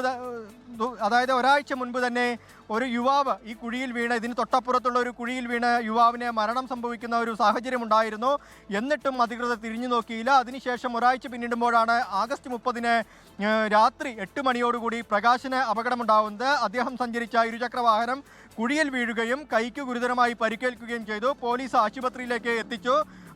അതായത് ഒരാഴ്ച മുൻപ് തന്നെ ഒരു യുവാവ് ഈ കുഴിയിൽ വീണ്, ഇതിന് തൊട്ടപ്പുറത്തുള്ള ഒരു കുഴിയിൽ വീണ് യുവാവിന് മരണം സംഭവിക്കുന്ന ഒരു സാഹചര്യം ഉണ്ടായിരുന്നു. എന്നിട്ടും അധികൃതർ തിരിഞ്ഞു നോക്കിയില്ല. അതിനുശേഷം ഒരാഴ്ച പിന്നിടുമ്പോഴാണ് ആഗസ്റ്റ് 30-ന് രാത്രി 8 മണിയോടുകൂടി പ്രകാശിന് അപകടമുണ്ടാവുന്നത്. അദ്ദേഹം സഞ്ചരിച്ച ഇരുചക്ര വാഹനം കുഴിയിൽ വീഴുകയും കൈക്ക് ഗുരുതരമായി പരിക്കേൽക്കുകയും ചെയ്തു. പോലീസ് ആശുപത്രിയിലേക്ക് എത്തിച്ചു.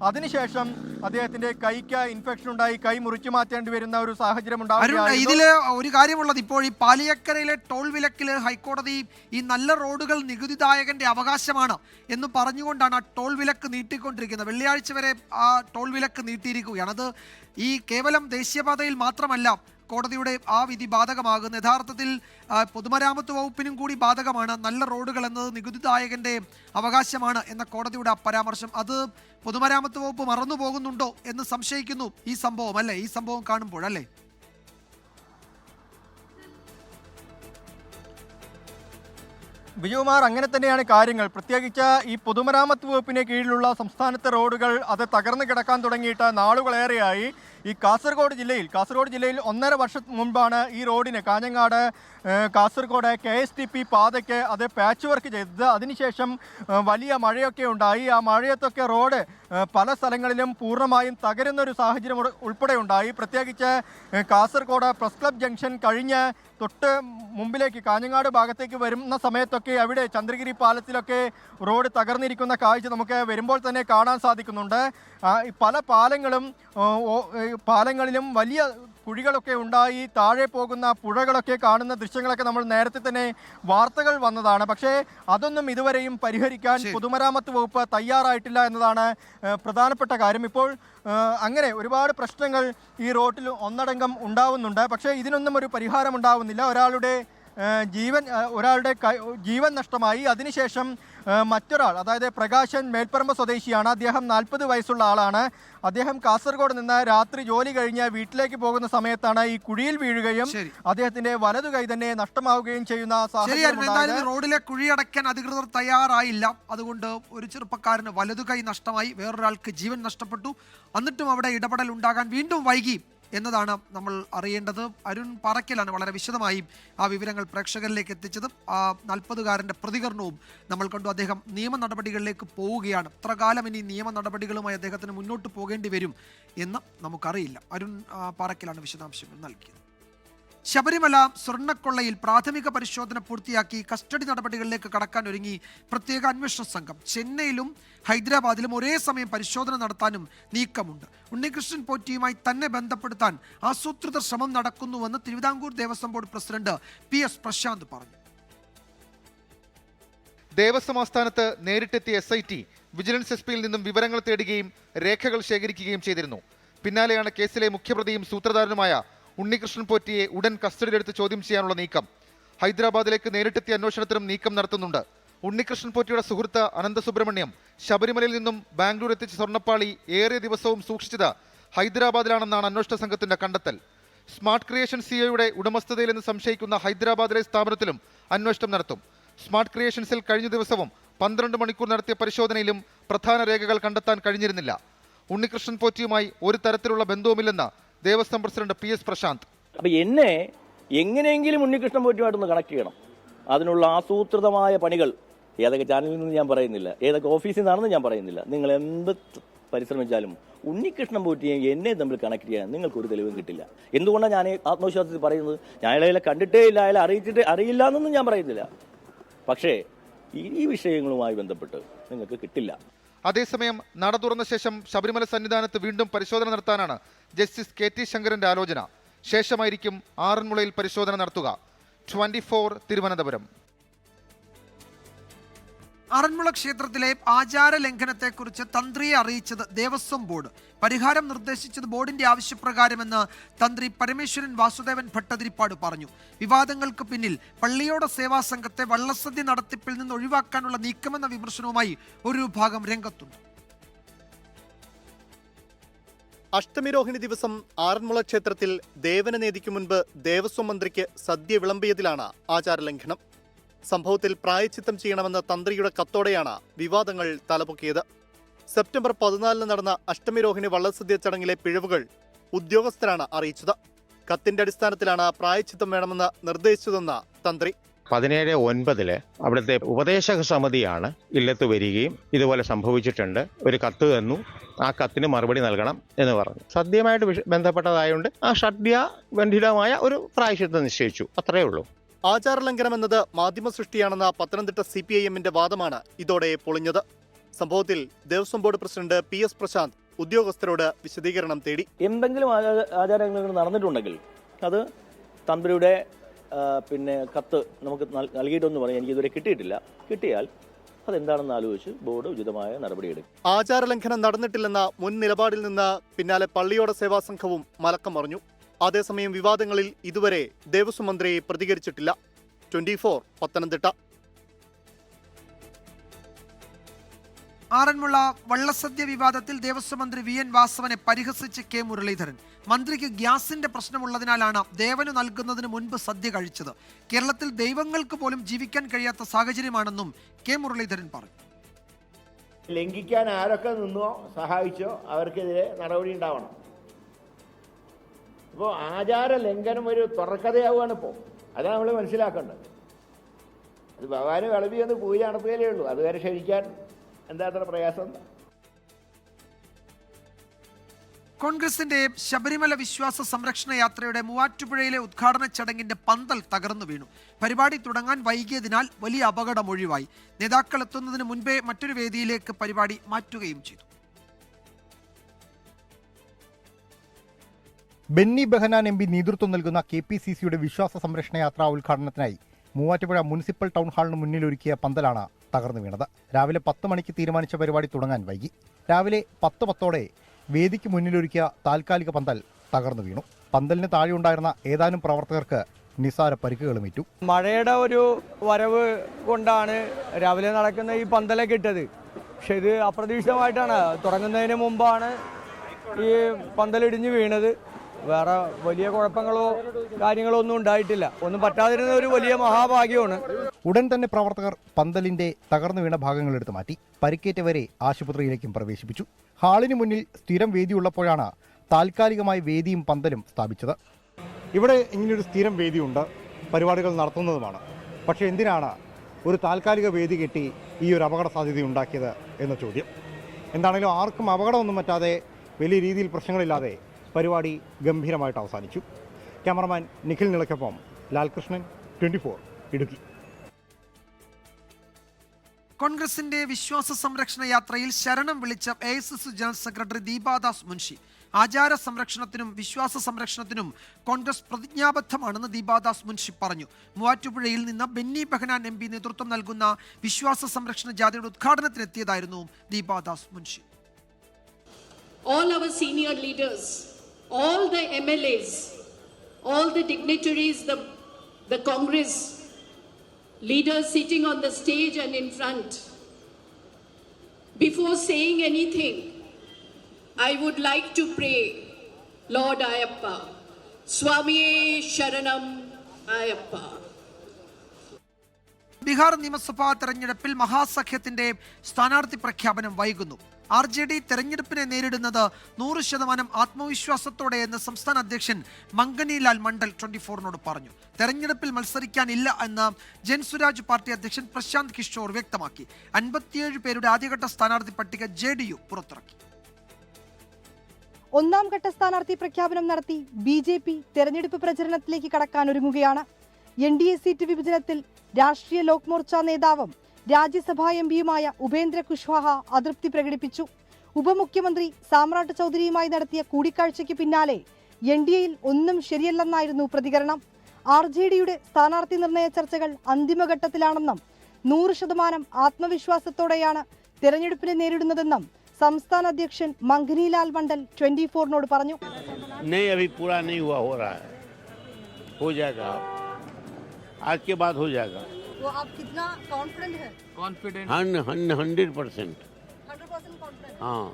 അതിനുശേഷം അദ്ദേഹത്തിന്റെ കൈക്ക് ഇൻഫെക്ഷൻ ഉണ്ടായി, കൈ മുറിച്ചു മാറ്റേണ്ടി വരുന്ന ഒരു സാഹചര്യം അരുൺ, ഉണ്ടാവുകയായിരുന്നു. ഇതില് ഒരു കാര്യമുള്ളത്, ഇപ്പോൾ ഈ പാലിയക്കരയിലെ ടോൾ വിലക്കില് ഹൈക്കോടതി ഈ നല്ല റോഡുകൾ നികുതിദായകന്റെ അവകാശമാണ് എന്ന് പറഞ്ഞുകൊണ്ടാണ് ആ ടോൾ വിലക്ക് നീട്ടിക്കൊണ്ടിരിക്കുന്നത്. വെള്ളിയാഴ്ച വരെ ആ ടോൾ വിലക്ക് നീട്ടിയിരിക്കുകയാണ്. അത് ഈ കേവലം ദേശീയപാതയിൽ മാത്രമല്ല കോടതിയുടെ ആ വിധി ബാധകമാകുന്നത്. യഥാർത്ഥത്തിൽ പൊതുമരാമത്ത് വകുപ്പിനും കൂടി ബാധകമാണ്. നല്ല റോഡുകൾ എന്നത് നികുതിദായകന്റെ അവകാശമാണ് എന്ന കോടതിയുടെ ആ പരാമർശം. അത് പൊതുമരാമത്ത് വകുപ്പ് മറന്നു പോകുന്നുണ്ടോ എന്ന് സംശയിക്കുന്നു ഈ സംഭവം, അല്ലേ? ഈ സംഭവം കാണുമ്പോഴല്ലേ? വിജയകുമാർ, അങ്ങനെ തന്നെയാണ് കാര്യങ്ങൾ. പ്രത്യേകിച്ച് ഈ പൊതുമരാമത്ത് വകുപ്പിന് കീഴിലുള്ള സംസ്ഥാനത്തെ റോഡുകൾ അത് തകർന്നു കിടക്കാൻ തുടങ്ങിയിട്ട് നാളുകളേറെയായി. ഈ കാസർഗോഡ് ജില്ലയിൽ 1.5 വർഷം മുൻപാണ് ഈ റോഡിന് കാഞ്ഞങ്ങാട് കാസർഗോഡ് KSTP പാതയ്ക്ക് അത് പാച്ച് വർക്ക് ചെയ്തത്. അതിനുശേഷം വലിയ മഴയൊക്കെ ഉണ്ടായി. ആ മഴയത്തൊക്കെ റോഡ് പല സ്ഥലങ്ങളിലും പൂർണ്ണമായും തകരുന്നൊരു സാഹചര്യം ഉൾപ്പെടെ ഉണ്ടായി. പ്രത്യേകിച്ച് കാസർഗോഡ് പ്രസ് ക്ലബ് ജംഗ്ഷൻ കഴിഞ്ഞ് തൊട്ട് മുമ്പിലേക്ക് കാഞ്ഞങ്ങാട് ഭാഗത്തേക്ക് വരുന്ന സമയത്തൊക്കെ അവിടെ ചന്ദ്രഗിരി പാലത്തിലൊക്കെ റോഡ് തകർന്നിരിക്കുന്ന കാഴ്ച നമുക്ക് വരുമ്പോൾ തന്നെ കാണാൻ സാധിക്കുന്നുണ്ട്. പല പാലങ്ങളിലും വലിയ കുഴികളൊക്കെ ഉണ്ടായി, താഴെ പോകുന്ന പുഴകളൊക്കെ കാണുന്ന ദൃശ്യങ്ങളൊക്കെ നമ്മൾ നേരത്തെ തന്നെ വാർത്തകൾ വന്നതാണ്. പക്ഷേ അതൊന്നും ഇതുവരെയും പരിഹരിക്കാൻ പൊതുമരാമത്ത് വകുപ്പ് തയ്യാറായിട്ടില്ല എന്നതാണ് പ്രധാനപ്പെട്ട കാര്യം. ഇപ്പോൾ അങ്ങനെ ഒരുപാട് പ്രശ്നങ്ങൾ ഈ റോഡിൽ ഒന്നടങ്കം ഉണ്ടാവുന്നുണ്ട്. പക്ഷേ ഇതിനൊന്നും ഒരു പരിഹാരം ഉണ്ടാവുന്നില്ല. ഒരാളുടെ ജീവൻ നഷ്ടമായി. അതിനുശേഷം മറ്റൊരാൾ, അതായത് പ്രകാശൻ മേൽപ്പറമ്പ് സ്വദേശിയാണ്. അദ്ദേഹം 40 വയസ്സുള്ള ആളാണ്. അദ്ദേഹം കാസർഗോഡ് നിന്ന് രാത്രി ജോലി കഴിഞ്ഞ് വീട്ടിലേക്ക് പോകുന്ന സമയത്താണ് ഈ കുഴിയിൽ വീഴുകയും അദ്ദേഹത്തിന്റെ വലതു കൈ തന്നെ നഷ്ടമാവുകയും ചെയ്യുന്ന സാഹചര്യം. റോഡിലെ കുഴി അടയ്ക്കാൻ അധികൃതർ തയ്യാറായില്ല. അതുകൊണ്ട് ഒരു ചെറുപ്പക്കാരന് വലതു കൈ നഷ്ടമായി, വേറൊരാൾക്ക് ജീവൻ നഷ്ടപ്പെട്ടു. എന്നിട്ടും അവിടെ ഇടപെടൽ ഉണ്ടാകാൻ വീണ്ടും വൈകി എന്നതാണ് നമ്മൾ അറിയേണ്ടത്. അരുൺ പാറയ്ക്കലാണ് വളരെ വിശദമായി ആ വിവരങ്ങൾ പ്രേക്ഷകരിലേക്ക് എത്തിച്ചത്. ആ 40-കാരൻ്റെ പ്രതികരണവും നമ്മൾ കണ്ടു. അദ്ദേഹം നിയമ നടപടികളിലേക്ക് പോവുകയാണ്. എത്ര കാലം ഇനി നിയമ നടപടികളുമായി അദ്ദേഹത്തിന് മുന്നോട്ട് പോകേണ്ടി വരും എന്ന് നമുക്കറിയില്ല. അരുൺ പാറയ്ക്കലാണ് വിശദാംശങ്ങൾ നൽകിയത്. ശബരിമല സ്വർണ്ണക്കൊള്ളയിൽ പ്രാഥമിക പരിശോധന പൂർത്തിയാക്കി കസ്റ്റഡി നടപടികളിലേക്ക് കടക്കാൻ ഒരുങ്ങി പ്രത്യേക അന്വേഷണ സംഘം. ചെന്നൈയിലും ഹൈദരാബാദിലും ഒരേ സമയം പരിശോധന നടത്താനും നീക്കമുണ്ട്. ഉണ്ണികൃഷ്ണൻ പോറ്റിയുമായി തന്നെ ബന്ധപ്പെടുത്താൻ ആസൂത്രിത ശ്രമം നടക്കുന്നുവെന്ന് Thiruvithamkoor Devaswom board president PS Prashanth പറഞ്ഞു. ദേവസ്വം ആസ്ഥാനത്ത് നേരിട്ടെത്തിയ SIT വിജിലൻസ് SP യിൽ നിന്നും വിവരങ്ങൾ തേടുകയും രേഖകൾ ശേഖരിക്കുകയും ചെയ്തിരുന്നു. പിന്നാലെയാണ് കേസിലെ മുഖ്യപ്രതിയും സൂത്രധാരനുമായ ഉണ്ണികൃഷ്ണൻ പോറ്റിയെ ഉടൻ കസ്റ്റഡിയിലെടുത്ത് ചോദ്യം ചെയ്യാനുള്ള നീക്കം. ഹൈദരാബാദിലേക്ക് നേരിട്ടെത്തിയ അന്വേഷണത്തിനും നീക്കം നടത്തുന്നുണ്ട്. ഉണ്ണികൃഷ്ണൻ പോറ്റിയുടെ സുഹൃത്ത് അനന്തസുബ്രഹ്മണ്യം ശബരിമലയിൽ നിന്നും ബാംഗ്ലൂർ എത്തിച്ച സ്വർണ്ണപ്പാളി ഏറെ ദിവസവും സൂക്ഷിച്ചത് ഹൈദരാബാദിലാണെന്നാണ് അന്വേഷണ സംഘത്തിന്റെ കണ്ടെത്തൽ. സ്മാർട്ട് ക്രിയേഷൻ സിഒയുടെ ഉടമസ്ഥതയിലെന്ന് സംശയിക്കുന്ന ഹൈദരാബാദിലെ സ്ഥാപനത്തിലും അന്വേഷണം നടത്തും. സ്മാർട്ട് ക്രിയേഷൻസിൽ കഴിഞ്ഞ ദിവസവും 12 മണിക്കൂർ നടത്തിയ പരിശോധനയിലും പ്രധാന രേഖകൾ കണ്ടെത്താൻ കഴിഞ്ഞിരുന്നില്ല. ഉണ്ണികൃഷ്ണൻ പോറ്റിയുമായി ഒരു തരത്തിലുള്ള ബന്ധവുമില്ലെന്ന് ദേവസ്വം പ്രസിഡന്റ് PS പ്രശാന്ത്. അപ്പൊ എന്നെ എങ്ങനെയെങ്കിലും ഉണ്ണികൃഷ്ണൻ പോറ്റിയുമായിട്ടൊന്ന് കണക്ട് ചെയ്യണം. അതിനുള്ള ആസൂത്രിതമായ പണികൾ ഏതൊക്കെ ചാനലിൽ നിന്ന് ഞാൻ പറയുന്നില്ല, ഏതൊക്കെ ഓഫീസിൽ നിന്നാണെന്ന് ഞാൻ പറയുന്നില്ല. നിങ്ങൾ എന്ത് പരിശ്രമിച്ചാലും ഉണ്ണികൃഷ്ണൻ പോറ്റിയെ എന്നെ തമ്മിൽ കണക്ട് ചെയ്യാൻ നിങ്ങൾക്ക് ഒരു തെളിവും കിട്ടില്ല. എന്തുകൊണ്ടാണ് ഞാൻ ആത്മവിശ്വാസത്തിൽ പറയുന്നത്? ഞാൻ അയാളെ കണ്ടിട്ടേ ഇല്ല, അയാളെ അറിയില്ല എന്നൊന്നും ഞാൻ പറയുന്നില്ല. പക്ഷേ ഈ വിഷയങ്ങളുമായി ബന്ധപ്പെട്ട് നിങ്ങൾക്ക് കിട്ടില്ല. അതേസമയം നട തുറന്ന ശേഷം ശബരിമല സന്നിധാനത്ത് വീണ്ടും പരിശോധന നടത്താനാണ് ജസ്റ്റിസ് KT ശങ്കരന്റെ ആലോചന. ശേഷമായിരിക്കും ആറന്മുളയിൽ പരിശോധന നടത്തുക. 24 തിരുവനന്തപുരം. ആറന്മുള ക്ഷേത്രത്തിലെ ആചാര ലംഘനത്തെക്കുറിച്ച് തന്ത്രിയെ അറിയിച്ചത് ദേവസ്വം ബോർഡ്. പരിഹാരം നിർദ്ദേശിച്ചത് ബോർഡിന്റെ ആവശ്യപ്രകാരമെന്ന് തന്ത്രി പരമേശ്വരൻ വാസുദേവൻ ഭട്ടതിരിപ്പാട് പറഞ്ഞു. വിവാദങ്ങൾക്ക് പിന്നിൽ പള്ളിയോട സേവാ സംഘത്തെ വള്ളസദ്യ നടത്തിപ്പിൽ നിന്ന് ഒഴിവാക്കാനുള്ള നീക്കമെന്ന വിമർശനവുമായി ഒരു വിഭാഗം രംഗത്തുണ്ട്. അഷ്ടമിരോഹിണി ദിവസം ആറന്മുള ക്ഷേത്രത്തിൽ ദേവനനേതിക്ക് മുൻപ് ദേവസ്വം മന്ത്രിക്ക് സദ്യ വിളമ്പിയതിലാണ് ആചാരലംഘനം. സംഭവത്തിൽ പ്രായശ്ചിത്തം ചെയ്യണമെന്ന തന്ത്രിയുടെ കത്തോടെയാണ് വിവാദങ്ങൾ തലപൊക്കിയത്. സെപ്റ്റംബർ 14 നടന്ന അഷ്ടമിരോഹിണി വള്ളസദ്യ ചടങ്ങിലെ പിഴവുകൾ ഉദ്യോഗസ്ഥരാണ് അറിയിച്ചത്. കത്തിന്റെ അടിസ്ഥാനത്തിലാണ് പ്രായശ്ചിത്തം വേണമെന്ന് നിർദ്ദേശിച്ചതെന്ന് തന്ത്രി. 17/9 അവിടുത്തെ ഉപദേശക സമിതിയാണ് ഇല്ലത്ത് വരികയും ഇതുപോലെ സംഭവിച്ചിട്ടുണ്ട്, ഒരു കത്ത് തന്നു, ആ കത്തിന് മറുപടി നൽകണം എന്ന് പറഞ്ഞു. സദ്യയുമായിട്ട് ബന്ധപ്പെട്ടതായതുകൊണ്ട് ആ സദ്യ ബന്ധിതമായ ഒരു പ്രായശ്ചിത്തം നിശ്ചയിച്ചു, അത്രയേ ഉള്ളൂ. ആചാരലംഘനം എന്നത് മാധ്യമ സൃഷ്ടിയാണെന്ന പത്തനംതിട്ട CPIMന്റെ വാദമാണ് ഇതോടെ പൊളിഞ്ഞത്. സംഭവത്തിൽ Devaswom board president PS Prashanth ഉദ്യോഗസ്ഥരോട് വിശദീകരണം തേടി. എന്തെങ്കിലും ആചാരങ്ങൾ നടന്നിട്ടുണ്ടെങ്കിൽ അത് തന്ത്രിയുടെ കത്ത് നമുക്ക് നൽകിയിട്ടെന്ന് പറയാൻ എനിക്കിതുവരെ കിട്ടിയിട്ടില്ല. കിട്ടിയാൽ അതെന്താണെന്ന് ആലോചിച്ച് ബോർഡ് ഉചിതമായ നടപടിയെടുക്കും. ആചാരലംഘനം നടന്നിട്ടില്ലെന്ന മുൻ നിലപാടിൽ നിന്ന് പിന്നാലെ പള്ളിയോട സേവാ സംഘവും മലക്കം മറിഞ്ഞു. അതേസമയം വിവാദങ്ങളിൽ ഇതുവരെ ദേവസ്വം മന്ത്രി പ്രതികരിച്ചിട്ടില്ല. 24 പത്തനംതിട്ട. ആറന്മുള വള്ളസദ്യ വിവാദത്തിൽ ദേവസ്വം മന്ത്രി VN വാസവനെ പരിഹസിച്ച് K മുരളീധരൻ. മന്ത്രിക്ക് ഗ്യാസിന്റെ പ്രശ്നമുള്ളതിനാലാണ് ദേവന് നൽകുന്നതിന് മുൻപ് സദ്യ കഴിച്ചത്. കേരളത്തിൽ ദൈവങ്ങൾക്ക് പോലും ജീവിക്കാൻ കഴിയാത്ത സാഹചര്യമാണെന്നും K മുരളീധരൻ പറഞ്ഞു. ലംഘിക്കാൻ ആരൊക്കെ നിന്നോ സഹായിച്ചോ അവർക്കെതിരെ നടപടി ഉണ്ടാവണം. ഇപ്പോൾ ആചാര ലംഘനം ഒരു തുറക്കഥയാവുകയാണ് ഇപ്പോൾ. അതാണ് നമ്മൾ മനസ്സിലാക്കേണ്ടത്. അത് ഭഗവാന് വിളവി ഒന്ന് പൂജ നടത്തുകയല്ലേ ഉള്ളൂ. അതുവരെ ക്ഷണിക്കാൻ എന്താ അത്ര പ്രയാസം? കോൺഗ്രസിന്റെ ശബരിമല വിശ്വാസ സംരക്ഷണ യാത്രയുടെ മൂവാറ്റുപുഴയിലെ ഉദ്ഘാടന ചടങ്ങിന്റെ പന്തൽ തകർന്നു വീണു. പരിപാടി തുടങ്ങാൻ വൈകിയതിനാൽ വലിയ അപകടം ഒഴിവായി. നേതാക്കൾ എത്തുന്നതിന് മുൻപേ മറ്റൊരു വേദിയിലേക്ക് പരിപാടി മാറ്റുകയും ചെയ്തു. ബെന്നി ബെഹനാൻ MP നേതൃത്വം നൽകുന്ന KPCCയുടെ വിശ്വാസ സംരക്ഷണ യാത്രാ ഉദ്ഘാടനത്തിനായി മൂവാറ്റുപുഴ മുനിസിപ്പൽ ടൗൺ ഹാളിന് മുന്നിലൊരുക്കിയ പന്തലാണ് തകർന്നു വീണത്. രാവിലെ 10 മണിക്ക് തീരുമാനിച്ച പരിപാടി തുടങ്ങാൻ വൈകി. രാവിലെ 10:10 വേദിക്ക് മുന്നിലൊരുക്കിയ താൽക്കാലിക പന്തൽ തകർന്നു വീണു. പന്തലിന് താഴെയുണ്ടായിരുന്ന ഏതാനും പ്രവർത്തകർക്ക് നിസാര പരിക്കുകളുമേറ്റു. മഴയുടെ ഒരു വരവ് കൊണ്ടാണ് രാവിലെ നടക്കുന്ന ഈ പന്തലൊക്കെ ഇട്ടത്. പക്ഷെ ഇത് അപ്രതീക്ഷിതമായിട്ടാണ്. തുടങ്ങുന്നതിന് മുമ്പാണ് ഈ പന്തലിടിഞ്ഞ് വീണത്. വേറെ വലിയ കുഴപ്പങ്ങളോ കാര്യങ്ങളോ ഒന്നും ഉണ്ടായിട്ടില്ല. ഒന്നും പറ്റാതിരുന്ന ഒരു വലിയ മഹാഭാഗ്യമാണ്. ഉടൻ തന്നെ പ്രവർത്തകർ പന്തലിന്റെ തകർന്നു വീണ ഭാഗങ്ങൾ എടുത്തു മാറ്റി. പരിക്കേറ്റവരെ ആശുപത്രിയിലേക്കും പ്രവേശിപ്പിച്ചു. ഹാളിന് മുന്നിൽ സ്ഥിരം വേദിയുള്ളപ്പോഴാണ് താൽക്കാലികമായി വേദിയും പന്തലും സ്ഥാപിച്ചത്. ഇവിടെ ഇങ്ങനെയൊരു സ്ഥിരം വേദിയുണ്ട്, പരിപാടികൾ നടത്തുന്നതുമാണ്. പക്ഷേ എന്തിനാണ് ഒരു താൽക്കാലിക വേദി കെട്ടി ഈ ഒരു അപകട സാധ്യത ഉണ്ടാക്കിയത് എന്ന ചോദ്യം. എന്താണെങ്കിലും ആർക്കും അപകടമൊന്നും പറ്റാതെ വലിയ രീതിയിൽ പ്രശ്നങ്ങളില്ലാതെ പരിപാടി ഗംഭീരമായിട്ട് അവസാനിച്ചു. ക്യാമറമാൻ നിഖിൽ നിളയ്ക്കൊപ്പം ലാൽകൃഷ്ണൻ, 24 ഇടുക്കി. കോൺഗ്രസിന്റെ വിശ്വാസ സംരക്ഷണ യാത്രയിൽ ശരണം വിളിച്ച AICC general secretary Deepa Das Munshi. ആചാര സംരക്ഷണത്തിനും വിശ്വാസ സംരക്ഷണത്തിനും കോൺഗ്രസ് പ്രതിജ്ഞാബദ്ധമാണെന്ന് ദീപാദാസ് മുൻഷി പറഞ്ഞു. മൂവാറ്റുപുഴയിൽ നിന്ന് ബെന്നി ബെഹനാൻ MP നേതൃത്വം നൽകുന്ന വിശ്വാസ സംരക്ഷണ ജാഥയുടെ ഉദ്ഘാടനത്തിനെത്തിയതായിരുന്നു Deepa Das Munshi. All our senior leaders, all the MLAs, all the dignitaries, the Congress leaders sitting on the stage and in front. Before saying anything, I would like to pray, Lord Ayappa, Swamiye Sharanam Ayappa. Bihar നിയമസഭാ തെരഞ്ഞെടുപ്പിൽ മഹാസഖ്യത്തിന്റെ സ്ഥാനാർത്ഥി പ്രഖ്യാപനം വൈകുന്നു. RJD തെരഞ്ഞെടുപ്പിനെ നേരിടുന്നത് 100% ആത്മവിശ്വാസത്തോടെയെന്ന് സംസ്ഥാന അധ്യക്ഷൻ മംഗനിലാൽ മണ്ഡൽ 24നോട് പറഞ്ഞു. തെരഞ്ഞെടുപ്പിൽ മത്സരിക്കാനില്ല എന്ന് ജൻസുരാജ് പാർട്ടി അധ്യക്ഷൻ പ്രശാന്ത് കിഷോർ വ്യക്തമാക്കി. 57 പേരുടെ ആദ്യഘട്ട സ്ഥാനാർത്ഥി പട്ടിക JDU പുറത്തിറക്കി. ഒന്നാം ഘട്ട സ്ഥാനാർത്ഥി പ്രഖ്യാപനം നടത്തി BJP തെരഞ്ഞെടുപ്പ് പ്രചരണത്തിലേക്ക് കടക്കാൻ ഒരുങ്ങുകയാണ്. NDA സീറ്റ് വിഭജനത്തിൽ രാഷ്ട്രീയ ലോക് മോർച്ച നേതാവും രാജ്യസഭാ MPയുമായ ഉപേന്ദ്ര കുശ്വാഹ അതൃപ്തി പ്രകടിപ്പിച്ചു. ഉപമുഖ്യമന്ത്രി സാമ്രാട്ട് ചൗധരിയുമായി നടത്തിയ കൂടിക്കാഴ്ചയ്ക്ക് പിന്നാലെ NDAയിൽ ഒന്നും ശരിയല്ലെന്നായിരുന്നു പ്രതികരണം. RJDയുടെ സ്ഥാനാർത്ഥി നിർണയ ചർച്ചകൾ അന്തിമഘട്ടത്തിലാണെന്നും 100% ആത്മവിശ്വാസത്തോടെയാണ് തെരഞ്ഞെടുപ്പിനെ നേരിടുന്നതെന്നും സംസ്ഥാന അധ്യക്ഷൻ മംഗനിലാൽ മണ്ഡൽ 24നോട് പറഞ്ഞു. आज के बाद हो जाएगा. वो आप कितना कॉन्फिडेंट है? कॉन्फिडेंट 100% हाँ.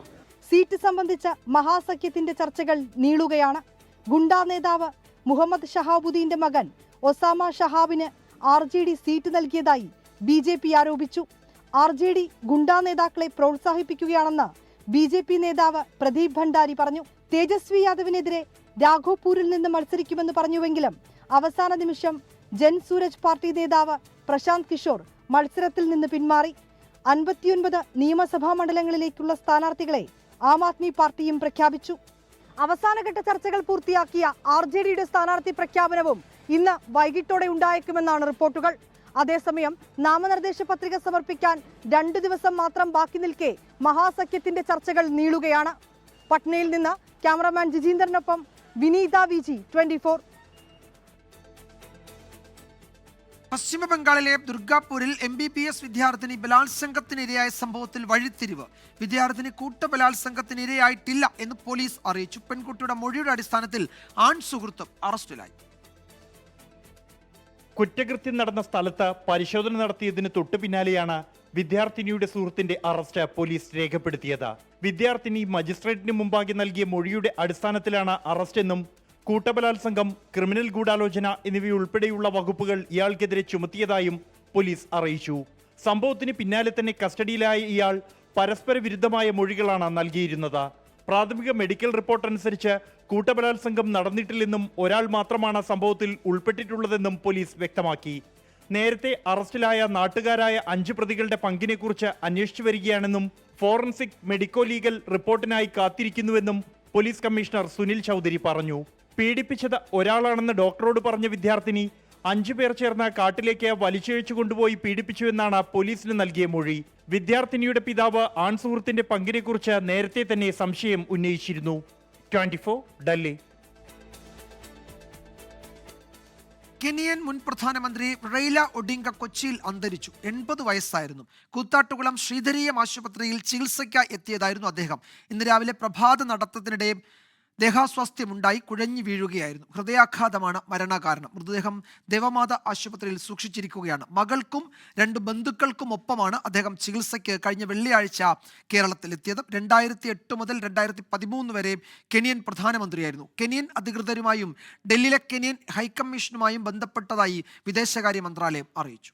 സീറ്റ് സംബന്ധിച്ച മഹാസഖ്യത്തിന്റെ ചർച്ചകൾ നീളുകയാണ്. ഗുണ്ടാ നേതാവ് മുഹമ്മദ് ഷഹാബുദ്ദീന്റെ മകൻ ഒസാമ ഷഹാബിന് RJD സീറ്റ് നൽകിയതായി BJP ആരോപിച്ചു. RJD ഗുണ്ടാ നേതാക്കളെ പ്രോത്സാഹിപ്പിക്കുകയാണെന്ന് BJP നേതാവ് പ്രദീപ് ഭണ്ഡാരി പറഞ്ഞു. തേജസ്വി യാദവിനെതിരെ രാഘോപൂരിൽ നിന്ന് മത്സരിക്കുമെന്ന് പറഞ്ഞുവെങ്കിലും അവസാന നിമിഷം ജൻസൂരജ് പാർട്ടി നേതാവ് പ്രശാന്ത് കിഷോർ മത്സരത്തിൽ നിന്ന് പിന്മാറി. 59 നിയമസഭാ മണ്ഡലങ്ങളിലേക്കുള്ള സ്ഥാനാർത്ഥികളെ ആം ആദ്മി പാർട്ടിയും പ്രഖ്യാപിച്ചു. അവസാനഘട്ട ചർച്ചകൾ പൂർത്തിയാക്കിയ RJDയുടെ സ്ഥാനാർത്ഥി പ്രഖ്യാപനവും ഇന്ന് വൈകിട്ടോടെ ഉണ്ടായേക്കുമെന്നാണ് റിപ്പോർട്ടുകൾ. അതേസമയം നാമനിർദ്ദേശ പത്രിക സമർപ്പിക്കാൻ 2 ദിവസം മാത്രം ബാക്കി നിൽക്കെ മഹാസഖ്യത്തിന്റെ ചർച്ചകൾ നീളുകയാണ്. പട്നയിൽ നിന്ന് ക്യാമറമാൻ ജിജീന്ദ്രനൊപ്പം വിനീത വിജി, 24. പശ്ചിമ ബംഗാളിലെ ദുർഗാപൂരിൽ MBBS വിദ്യാർത്ഥിനി ബലാത്സംഗത്തിനിരയായ സംഭവത്തിൽ വഴിത്തിരിവ്. വിദ്യാർത്ഥിനി കൂട്ടബലാത്സംഗത്തിനിരയായിട്ടില്ല എന്ന് പോലീസ് അറിയിച്ചു. പെൺകുട്ടിയുടെ മൊഴിയുടെ അടിസ്ഥാനത്തിൽ ആൺ സുഹൃത്തും അറസ്റ്റിലായി. കുറ്റകൃത്യം നടന്ന സ്ഥലത്ത് പരിശോധന നടത്തിയതിന് തൊട്ടു പിന്നാലെയാണ് വിദ്യാർത്ഥിനിയുടെ സുഹൃത്തിന്റെ അറസ്റ്റ് പോലീസ് രേഖപ്പെടുത്തിയത്. വിദ്യാർത്ഥിനി മജിസ്ട്രേറ്റിന് മുമ്പാകെ നൽകിയ മൊഴിയുടെ അടിസ്ഥാനത്തിലാണ് അറസ്റ്റെന്നും കൂട്ടബലാത്സംഗം, ക്രിമിനൽ ഗൂഢാലോചന എന്നിവയുൾപ്പെടെയുള്ള വകുപ്പുകൾ ഇയാൾക്കെതിരെ ചുമത്തിയതായും പോലീസ് അറിയിച്ചു. സംഭവത്തിന് പിന്നാലെ തന്നെ കസ്റ്റഡിയിലായ ഇയാൾ പരസ്പര വിരുദ്ധമായ മൊഴികളാണ് നൽകിയിരുന്നത്. പ്രാഥമിക മെഡിക്കൽ റിപ്പോർട്ട് അനുസരിച്ച് കൂട്ടബലാത്സംഗം നടന്നിട്ടില്ലെന്നും ഒരാൾ മാത്രമാണ് സംഭവത്തിൽ ഉൾപ്പെട്ടിട്ടുള്ളതെന്നും പോലീസ് വ്യക്തമാക്കി. നേരത്തെ അറസ്റ്റിലായ നാട്ടുകാരായ 5 പ്രതികളുടെ പങ്കിനെക്കുറിച്ച് അന്വേഷിച്ചു വരികയാണെന്നും ഫോറൻസിക് മെഡിക്കോ ലീഗൽ റിപ്പോർട്ടിനായി കാത്തിരിക്കുന്നുവെന്നും പോലീസ് കമ്മീഷണർ സുനിൽ ചൗധരി പറഞ്ഞു. പീഡിപ്പിച്ചത് ഒരാളാണെന്ന് ഡോക്ടറോട് പറഞ്ഞ വിദ്യാർത്ഥിനി 5 പേർ ചേർന്ന് കാട്ടിലേക്ക് വലിച്ചിഴച്ചു കൊണ്ടുപോയി പീഡിപ്പിച്ചുവെന്നാണ് പോലീസിന് നൽകിയ മൊഴി. വിദ്യാർത്ഥിനിയുടെ പിതാവ് ആൺസുഹൃത്തിന്റെ പങ്കിനെക്കുറിച്ച് നേരത്തെ തന്നെ സംശയം ഉന്നയിച്ചിരുന്നു. 24 ഡൽഹി. കെനിയൻ മുൻ പ്രധാനമന്ത്രി റെയ്ല ഒഡിംഗ കൊച്ചിയിൽ അന്തരിച്ചു. 80 വയസ്സായിരുന്നു. കൂത്താട്ടുകുളം ശ്രീധരീയം ആശുപത്രിയിൽ ചികിത്സയ്ക്കായി എത്തിയതായിരുന്നു അദ്ദേഹം. ഇന്ന് രാവിലെ പ്രഭാത നടത്തത്തിനിടെ ദേഹാസ്വാസ്ഥ്യമുണ്ടായി കുഴഞ്ഞു വീഴുകയായിരുന്നു. ഹൃദയാഘാതമാണ് മരണകാരണം. മൃതദേഹം ദേവമാത ആശുപത്രിയിൽ സൂക്ഷിച്ചിരിക്കുകയാണ്. മകൾക്കും 2 ബന്ധുക്കൾക്കും ഒപ്പമാണ് അദ്ദേഹം ചികിത്സയ്ക്ക് കഴിഞ്ഞ വെള്ളിയാഴ്ച കേരളത്തിലെത്തിയത്. 2008 മുതൽ 2013 വരെ കെനിയൻ പ്രധാനമന്ത്രിയായിരുന്നു. കെനിയൻ അധികൃതരുമായും ഡൽഹിയിലെ കെനിയൻ ഹൈക്കമ്മീഷനുമായും ബന്ധപ്പെട്ടതായി വിദേശകാര്യ മന്ത്രാലയം അറിയിച്ചു.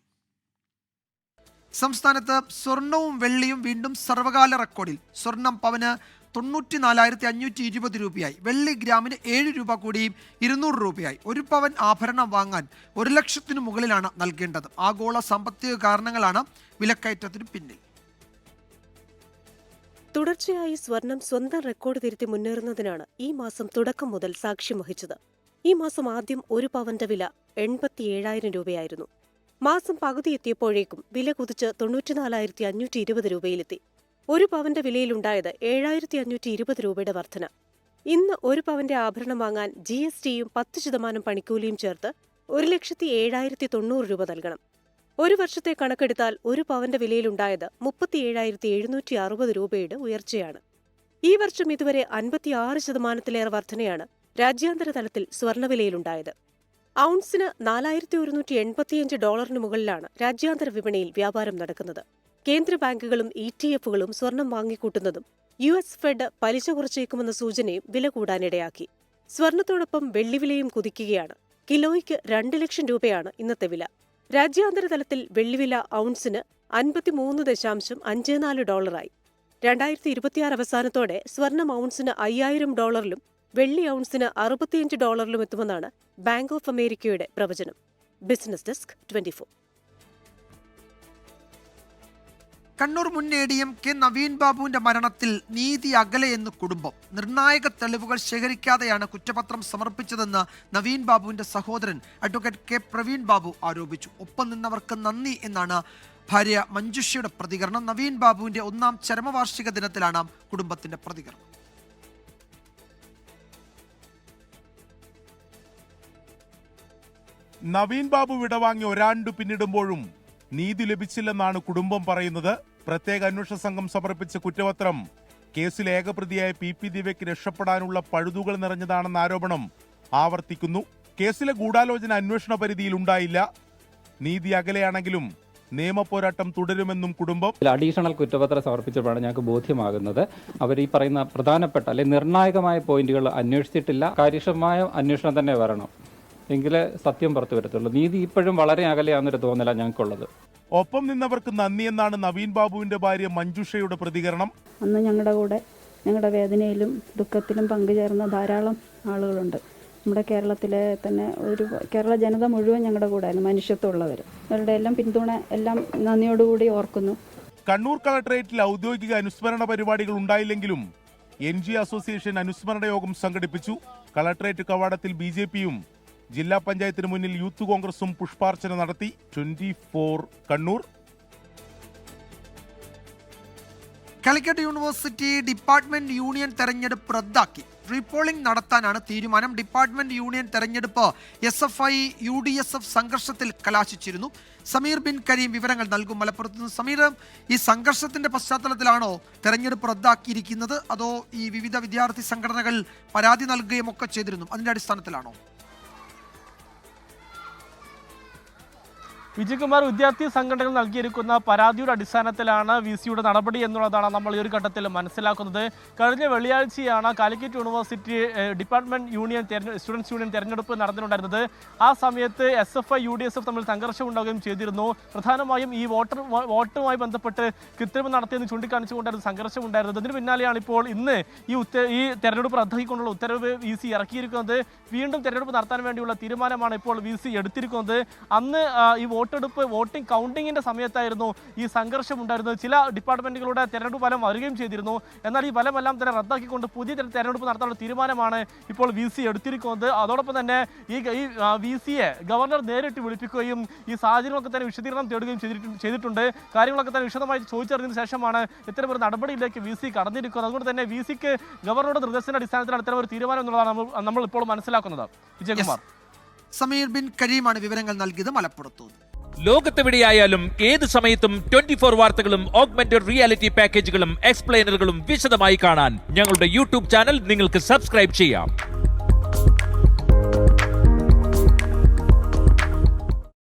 സംസ്ഥാനത്ത് സ്വർണവും വെള്ളിയും വീണ്ടും സർവകാല റെക്കോർഡിൽ. സ്വർണം പവന് 94,520 രൂപയായി. വെള്ളി ഗ്രാമിന് 7 രൂപ കൂടി 200 രൂപയായി. 1 പവൻ ആഭരണം വാങ്ങാൻ 1 ലക്ഷത്തിനു മുകളിലാണ് നൽകേണ്ടത്. ആഗോള സാമ്പത്തിക കാരണങ്ങളാണ് വിലക്കയറ്റത്തിന് പിന്നിൽ. തുടർച്ചയായി സ്വർണം സ്വന്തം റെക്കോർഡ് തിരുത്തി മുന്നേറുന്നതിനാണ് ഈ മാസം തുടക്കം മുതൽ സാക്ഷ്യം വഹിച്ചത്. ഈ മാസം ആദ്യം 1 പവന്റെ വില 87,000 രൂപയായിരുന്നു. മാസം പകുതി എത്തിയപ്പോഴേക്കും വില കുതിച്ച് 94,520 രൂപയിലെത്തി. 1 പവന്റെ വിലയിലുണ്ടായത് 7,520 രൂപയുടെ വർധന. ഇന്ന് 1 പവന്റെ ആഭരണം വാങ്ങാൻ GSTയും 10% പണിക്കൂലിയും ചേർത്ത് 1,07,090 രൂപ നൽകണം. 1 വർഷത്തെ കണക്കെടുത്താൽ 1 പവന്റെ വിലയിലുണ്ടായത് 37,760 രൂപയുടെ ഉയർച്ചയാണ്. ഈ വർഷം ഇതുവരെ 56% വർധനയാണ് രാജ്യാന്തര തലത്തിൽ സ്വർണ്ണവിലയിലുണ്ടായത്. ഔൺസിന് $4,185 മുകളിലാണ് രാജ്യാന്തര വിപണിയിൽ വ്യാപാരം നടക്കുന്നത്. കേന്ദ്ര ബാങ്കുകളും ETF-കളും സ്വർണം വാങ്ങിക്കൂട്ടുന്നതും US ഫെഡ് പലിശ കുറച്ചേക്കുമെന്ന സൂചനയും വില കൂടാനിടയാക്കി. സ്വർണത്തോടൊപ്പം വെള്ളിവിലയും കുതിക്കുകയാണ്. കിലോയ്ക്ക് 2 ലക്ഷം രൂപയാണ് ഇന്നത്തെ വില. രാജ്യാന്തര തലത്തിൽ വെള്ളിവില ഔൺസിന് $55.54 2026 അവസാനത്തോടെ സ്വർണം ഔൺസിന് $5,000 വെള്ളി ഔൺസിന് $65 എത്തുമെന്നാണ് ബാങ്ക് ഓഫ് അമേരിക്കയുടെ പ്രവചനം. Business desk 24. കണ്ണൂർ മുൻ ADM കെ നവീൻ ബാബുവിന്റെ മരണത്തിൽ നീതി അകലെയെന്ന് കുടുംബം. നിർണായക തെളിവുകൾ ശേഖരിക്കാതെയാണ് കുറ്റപത്രം സമർപ്പിച്ചതെന്ന് നവീൻ ബാബുവിന്റെ സഹോദരൻ അഡ്വക്കേറ്റ് കെ പ്രവീൺ ബാബു ആരോപിച്ചു. ഒപ്പം നിന്നവർക്ക് നന്ദി എന്നാണ് ഭാര്യ മഞ്ജുഷയുടെ പ്രതികരണം. നവീൻ ബാബുവിന്റെ 1ാം ചരമവാർഷിക ദിനത്തിലാണ് കുടുംബത്തിന്റെ പ്രതികരണം. നവീൻ ബാബു വിടവാങ്ങി ഒരാണ്ട് പിന്നിടുമ്പോഴും നീതി ലഭിച്ചില്ലെന്നാണ് കുടുംബം പറയുന്നത്. പ്രത്യേക അന്വേഷണ സംഘം സമർപ്പിച്ച കുറ്റപത്രം കേസിലെ ഏകപ്രതിയായ PP ദിവ്യയ്ക്ക് രക്ഷപ്പെടാനുള്ള പഴുതുകൾ നിറഞ്ഞതാണെന്ന ആരോപണം ആവർത്തിക്കുന്നു. കേസിലെ ഗൂഢാലോചന അന്വേഷണ പരിധിയിൽ ഉണ്ടായില്ല. നീതി അകലെയാണെങ്കിലും നിയമപോരാട്ടം തുടരുമെന്നും കുടുംബം. അഡീഷണൽ കുറ്റപത്രം സമർപ്പിച്ചപ്പോഴാണ് ഞങ്ങൾക്ക് ബോധ്യമാകുന്നത് അവർ ഈ പറയുന്ന പ്രധാനപ്പെട്ട അല്ലെങ്കിൽ നിർണായകമായ പോയിന്റുകൾ അന്വേഷിച്ചിട്ടില്ല. കാര്യക്ഷമമായ അന്വേഷണം തന്നെ വരണം, എങ്കിലേ സത്യം പുറത്തു വരത്തുള്ളൂ. നീതി ഇപ്പോഴും വളരെ അകലെയാണെന്നൊരു തോന്നലാണ് ഞങ്ങൾക്കുള്ളത്. ഒപ്പം നിന്നവർക്ക് നന്ദിയെന്നാണ് നവീൻ ബാബുവിന്റെ ഭാര്യ മഞ്ജുഷയുടെ പ്രതികരണം. അന്ന് ഞങ്ങളുടെ കൂടെ ഞങ്ങളുടെ വേദനയിലും ദുഃഖത്തിലും പങ്കുചേർന്ന ധാരാളം ആളുകളുണ്ട്. നമ്മുടെ കേരളത്തിലെ തന്നെ കേരള ജനത മുഴുവൻ ഞങ്ങളുടെ കൂടെയായിരുന്നു, മനുഷ്യത്വമുള്ളവർ. അവരുടെ എല്ലാം പിന്തുണ എല്ലാം നന്ദിയോടുകൂടി ഓർക്കുന്നു. കണ്ണൂർ കളക്ടറേറ്റിൽ ഔദ്യോഗിക അനുസ്മരണ പരിപാടികൾ ഉണ്ടായില്ലെങ്കിലും NG അസോസിയേഷൻ അനുസ്മരണ യോഗം സംഘടിപ്പിച്ചു. കളക്ടറേറ്റ് കവാടത്തിൽ BJPയും ജില്ലാ പഞ്ചായത്തിന് മുന്നിൽ യൂത്ത് കോൺഗ്രസും പുഷ്പാർച്ചന നടത്തി. 24 Kannur. Calicut university department union തെരഞ്ഞെടുപ്പ് റദ്ദാക്കി. റീപോളിംഗ് നടത്താനാണ് തീരുമാനം. ഡിപ്പാർട്ട്മെന്റ് യൂണിയൻ തെരഞ്ഞെടുപ്പ് SFI UDSF സംഘർഷത്തിൽ കലാശിച്ചിരുന്നു. സമീർ ബിൻ കരീം വിവരങ്ങൾ നൽകും മലപ്പുറത്ത് നിന്ന്. സമീർ, ഈ സംഘർഷത്തിന്റെ പശ്ചാത്തലത്തിലാണോ തെരഞ്ഞെടുപ്പ് റദ്ദാക്കിയിരിക്കുന്നത്, അതോ ഈ വിവിധ വിദ്യാർത്ഥി സംഘടനകൾ പരാതി നൽകുകയും ഒക്കെ ചെയ്തിരുന്നു, അതിന്റെ അടിസ്ഥാനത്തിലാണോ? വിജയകുമാർ, വിദ്യാർത്ഥി സംഘടനകൾ നൽകിയിരിക്കുന്ന പരാതിയുടെ അടിസ്ഥാനത്തിലാണ് VC-യുടെ നടപടി എന്നുള്ളതാണ് നമ്മൾ ഈ ഒരു ഘട്ടത്തിൽ മനസ്സിലാക്കുന്നത്. കഴിഞ്ഞ വെള്ളിയാഴ്ചയാണ് Calicut university department union students union തെരഞ്ഞെടുപ്പ് നടന്നിട്ടുണ്ടായിരുന്നത്. ആ സമയത്ത് SFI UDSF തമ്മിൽ സംഘർഷം ഉണ്ടാവുകയും ചെയ്തിരുന്നു. പ്രധാനമായും ഈ വോട്ടുമായി ബന്ധപ്പെട്ട് കൃത്രിമം നടത്തിയെന്ന് ചൂണ്ടിക്കാണിച്ചുകൊണ്ടായിരുന്നു സംഘർഷം ഉണ്ടായിരുന്നത്. ഇതിന് പിന്നാലെയാണ് ഇപ്പോൾ ഇന്ന് ഈ തെരഞ്ഞെടുപ്പ് റദ്ദാക്കിക്കൊണ്ടുള്ള ഉത്തരവ് VC ഇറക്കിയിരിക്കുന്നത്. വീണ്ടും തെരഞ്ഞെടുപ്പ് നടത്താൻ വേണ്ടിയുള്ള തീരുമാനമാണ് ഇപ്പോൾ VC എടുത്തിരിക്കുന്നത്. അന്ന് ഈ വോട്ടിംഗ് കൗണ്ടിങ്ങിന്റെ സമയത്തായിരുന്നു ഈ സംഘർഷം ഉണ്ടായിരുന്നത്. ചില ഡിപ്പാർട്ട്മെന്റുകളുടെ തെരഞ്ഞെടുപ്പ് ഫലം വരികയും ചെയ്തിരുന്നു. എന്നാൽ ഈ ഫലമെല്ലാം തന്നെ റദ്ദാക്കിക്കൊണ്ട് പുതിയ തെരഞ്ഞെടുപ്പ് നടത്താനുള്ള തീരുമാനമാണ് ഇപ്പോൾ VC എടുത്തിരിക്കുന്നത്. അതോടൊപ്പം തന്നെ ഈ VC-യെ ഗവർണർ നേരിട്ട് വിളിപ്പിക്കുകയും ഈ സാഹചര്യമൊക്കെ തന്നെ വിശദീകരണം തേടുകയും ചെയ്തിട്ടുണ്ട്. കാര്യങ്ങളൊക്കെ തന്നെ വിശദമായി ചോദിച്ചറിഞ്ഞതിന് ശേഷമാണ് ഇത്തരമൊരു നടപടിയിലേക്ക് VC കടന്നിരിക്കുന്നത്. അതുകൊണ്ട് തന്നെ VC-ക്ക് ഗവർണറുടെ നിർദ്ദേശത്തിന്റെ അടിസ്ഥാനത്തിലാണ് ഇത്തരമൊരു തീരുമാനം എന്നുള്ളതാണ് നമ്മൾ ഇപ്പോൾ മനസ്സിലാക്കുന്നത്. വിജയകുമാർ. സമീർ ബിൻ കരീമാണ് വിവരങ്ങൾ നൽകിയത് മലപ്പുറത്തു. ലോകത്തെവിടെയായാലും ഏത് സമയത്തും 24 വാർത്തകളും ഓഗ്മെന്റഡ് റിയാലിറ്റി പാക്കേജുകളും എക്സ്പ്ലെയിനറുകളും വിശദമായി കാണാൻ ഞങ്ങളുടെ YouTube ചാനൽ നിങ്ങൾക്ക് സബ്സ്ക്രൈബ് ചെയ്യാം.